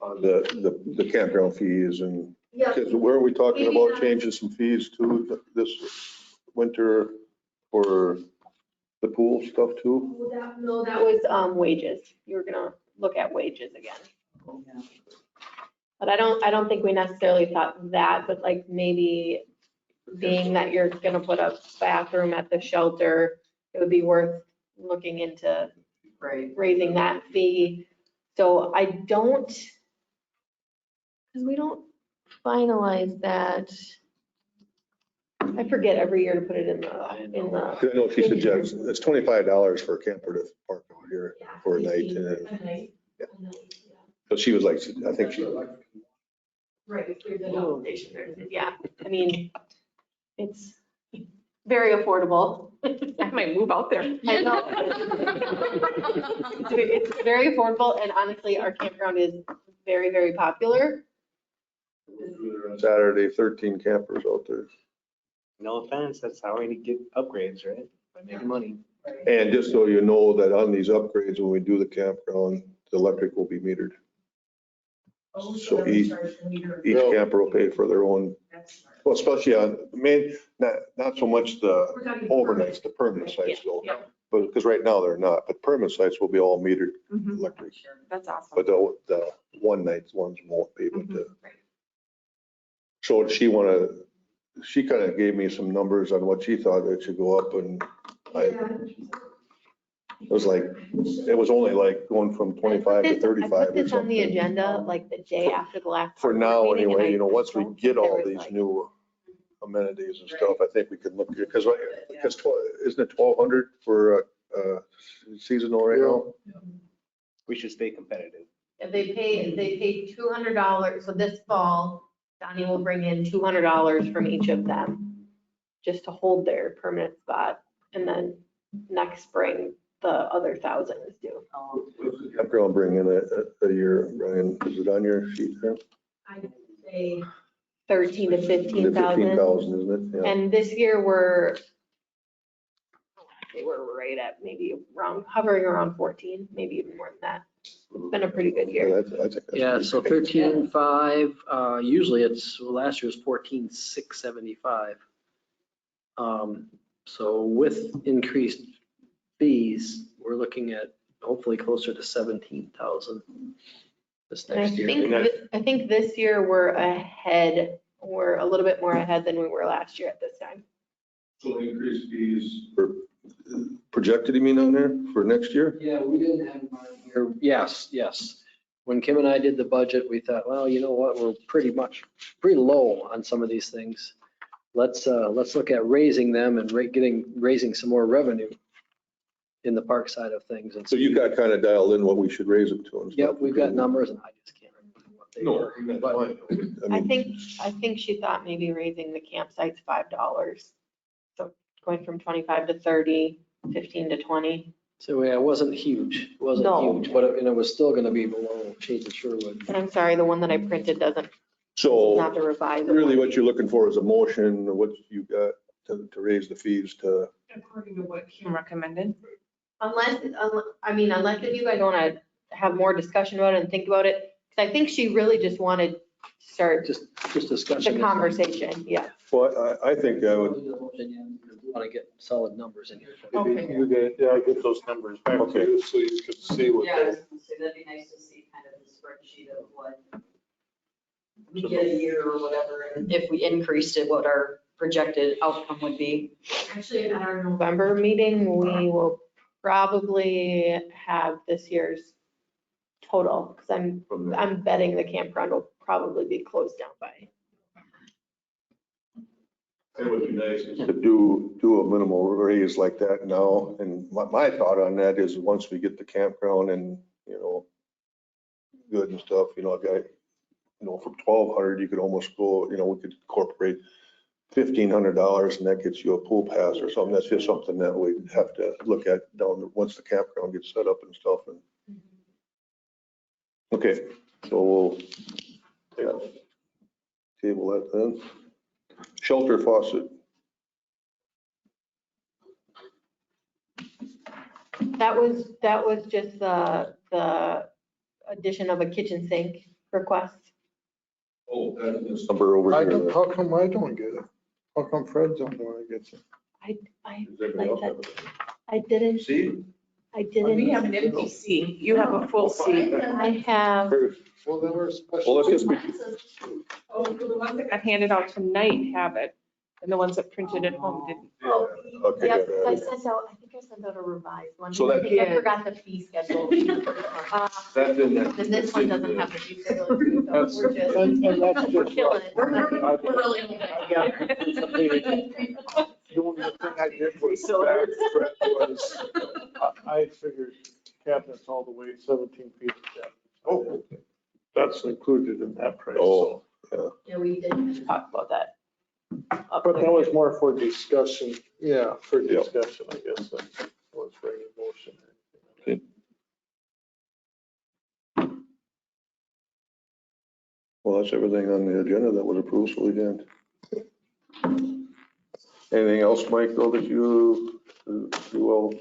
On the campground fees and, Yeah. because where are we talking about changing some fees too this winter for the pool stuff too? No, that was wages. You were gonna look at wages again. But I don't think we necessarily thought that, but like maybe being that you're gonna put a bathroom at the shelter, it would be worth looking into raising that fee. So I don't, because we don't finalize that. I forget every year to put it in the. I know she suggests it's $25 for a camper to park out here for a night. So she was like, I think she, Right, through the notification, yeah, I mean, it's very affordable. I might move out there. I know. It's very affordable, and honestly, our campground is very, very popular. Saturday, 13 campers out there. No offense, that's how we get upgrades, right? By making money. And just so you know that on these upgrades, when we do the campground, the electric will be metered. So each camper will pay for their own, well, especially on, not so much the overnights, the permanent sites though. Yeah. But, because right now they're not, but permanent sites will be all metered electric. That's awesome. But the one night ones won't be able to. So she kind of gave me some numbers on what she thought it should go up, and it was like, it was only like going from 25 to 35 I or put this on the something. agenda like the day after the last. For board now, meeting, and anyway, I you know, once we don't get think all there was these like- new amenities and stuff, I think we could look, because isn't it 1,200 for seasonal right now? We should stay competitive. And they pay $200, so this fall, Donnie will bring in $200 from each of them just to hold their permanent spot, and then next spring, the other 1,000 is due. Campground bring in a year, Brian, is it on your sheet there? I'd say 13 to 15,000, 15,000. isn't it? Yeah. And this year, we're they were right at maybe around, hovering around 14, maybe even more than that. It's been a pretty good year. I think that's Yeah, pretty so good. 13.5, usually last year was 14.675. So with increased fees, we're looking at hopefully closer to 17,000 this And I next year. think, I think this year we're ahead, we're a little bit more ahead than we were last year at this time. So increased fees projected, you mean, on there for next year? Yeah, we didn't have mine here. Yes, yes. When Kim and I did the budget, we thought, well, you know what, we're pretty low on some of these things. Let's look at raising them and raising some more revenue in the park side of things. And So you got kind of dialed in what we should raise them to and stuff. Yep, we've got numbers and I just can't remember what they No, were. that's But fine. I think she thought maybe raising the campsites $5. So going from 25 to 30, 15 to 20. so yeah, it wasn't huge. It wasn't No. huge, but it was still going to be below Shades of Sherwood. And I'm sorry, the one that I printed doesn't, So not the revised. really what you're looking for is a motion, what you got to raise the fees to. According to what Kim recommended. Unless if you guys want to have more discussion about it and think about it, because I think she really just wanted to start Just discussion. the conversation, yeah. Well, I think I would, We want to get solid numbers in here. Okay. Get those numbers back to Okay. you so you can see what Yeah, I was they. gonna say, that'd be nice to see kind of the spreadsheet of what we get a year or whatever, and if we increased it, what our projected outcome would be. Actually, at our November meeting, we will probably have this year's total, because I'm betting the campground will probably be closed down by. it would be nice to do a minimal raise like that now. And my thought on that is once we get the campground and, good and stuff, a guy, from 1,200, you could almost go, we could incorporate $1,500 and that gets you a pool pass or something. That's just something that we have to look at once the campground gets set up and stuff. And okay, so we'll table that then. Shelter faucet. That was just the addition of a kitchen sink request. Oh, that's this number over here. How come I don't get it? How come Fred's the only one that gets it? Does everybody else have it? I didn't, See? I didn't. We have an empty C. You have a full C. I have, Well, then we're special. Well, let's just be, Oh, the ones that got handed out tonight have it, and the ones that printed at home didn't. okay, yep, got I that. sent out a revised one. So that- I think I forgot the fee schedule. That's in there. Then this one doesn't have the fee schedule, so That's- we're just, and that's we're just- killing it. We're really. The only thing I did was back Fred was, I figured cabinets all the way 17 feet of cabinets. Oh. That's included in that price. Oh. Yeah, we did talk about that. But that was more for discussion, yeah, for Yep. discussion, I guess, than was for any motion. Well, that's everything on the agenda that was approved, so we can. Anything else, Mike, though, that you all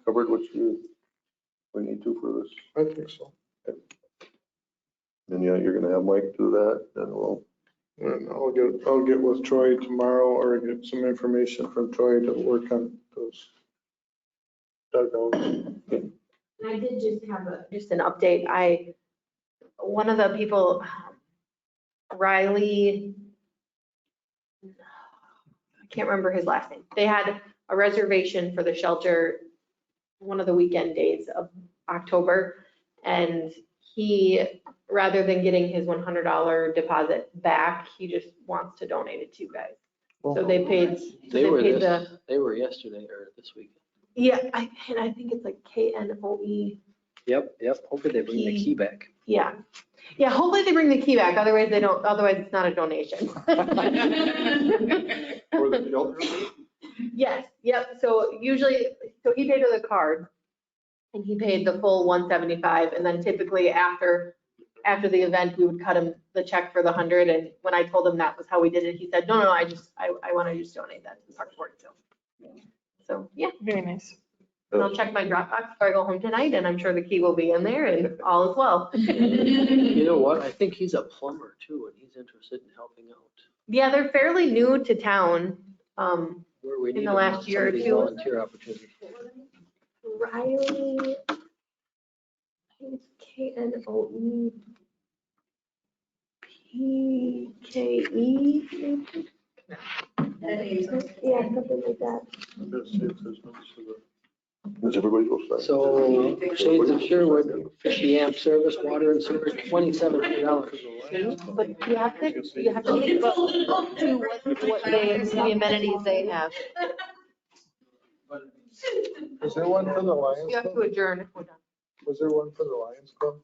covered what we need to for this? I think so. And yeah, you're gonna have Mike do that, and we'll, And I'll get with Troy tomorrow or get some information from Troy to work on those dugouts. I did just have just an update. One of the people, Riley, I can't remember his last name. They had a reservation for the shelter one of the weekend days of October. And he, rather than getting his $100 deposit back, he just wants to donate it to you guys. So they paid. They were paid the. they were yesterday or this week. Yeah, I think it's like KNOE. Yep. Hopefully they bring the key back. Yeah. Yeah, hopefully they bring the key back. Otherwise they don't, otherwise it's not a donation. for the shelter. Yes, yep. So usually, so he paid with a card and he paid the full 175. And then typically after the event, we would cut him the check for the 100. And when I told him that was how we did it, he said, no, I want to just donate that to the park board. So, yeah, Very nice. and I'll check my Dropbox before I go home tonight, and I'm sure the key will be in there and all is well. You know what? I think he's a plumber too, and he's interested in helping out. Yeah, they're fairly new to town. Where we In need the him last on year some or of these two. volunteer opportunities. Riley. Knoe Pke. Yeah, something like that. Is everybody go sign? So Shades of Sherwood, 50 amp service, water and sewer, $2,700. But you have to think about too, what they, the amenities they have. Was there one for the Lions You have Club? to adjourn if we're done. Was there one for the Lions Club?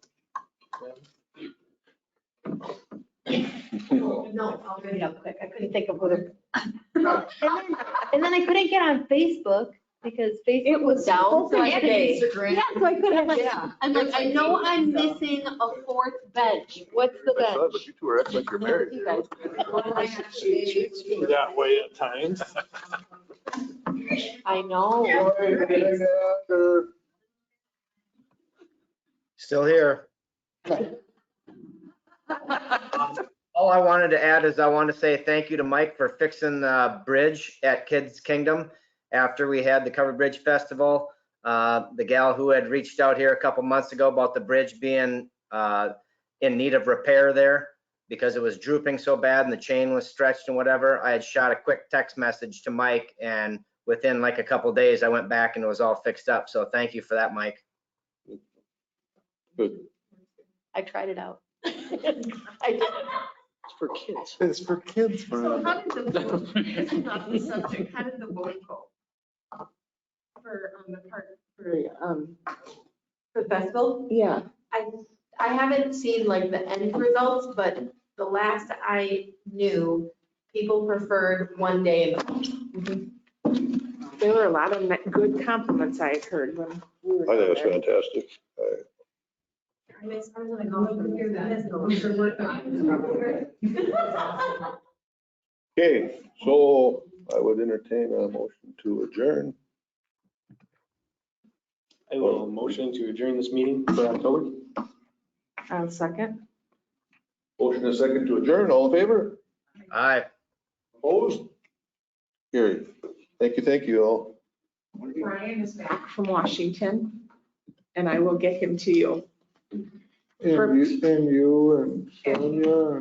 No, I'll bring it up quick. I couldn't think of what it. And then I couldn't get on Facebook because Facebook was down. So I couldn't. Yeah, so I couldn't. I'm like, I know I'm missing a fourth bench. What's the I saw it, bench? but you two are acting like you're married. You guys. That way at times. I know. Still here. All I wanted to add is I want to say thank you to Mike for fixing the bridge at Kids Kingdom after we had the Covered Bridge Festival. The gal who had reached out here a couple months ago about the bridge being in need of repair there because it was drooping so bad and the chain was stretched and whatever. I had shot a quick text message to Mike, and within like a couple days, I went back and it was all fixed up. So thank you for that, Mike. Good. I tried it out. I did. It's for kids. It's for kids, So man. how did the vote, this is not the subject, how did the vote go? For, the part, for the festival? Yeah. I haven't seen like the end results, but the last I knew, people preferred one day. There were a lot of good compliments I had heard when we were I think down it's there. fantastic. I was gonna go from here to Okay, so I would entertain a motion to adjourn. I will motion to adjourn this meeting for October. I'll second. Motion and a second to adjourn. All in favor? Aye. Opposed? Carried. Thank you all. Brian is back from Washington, and I will get him to you. And you and Sonia and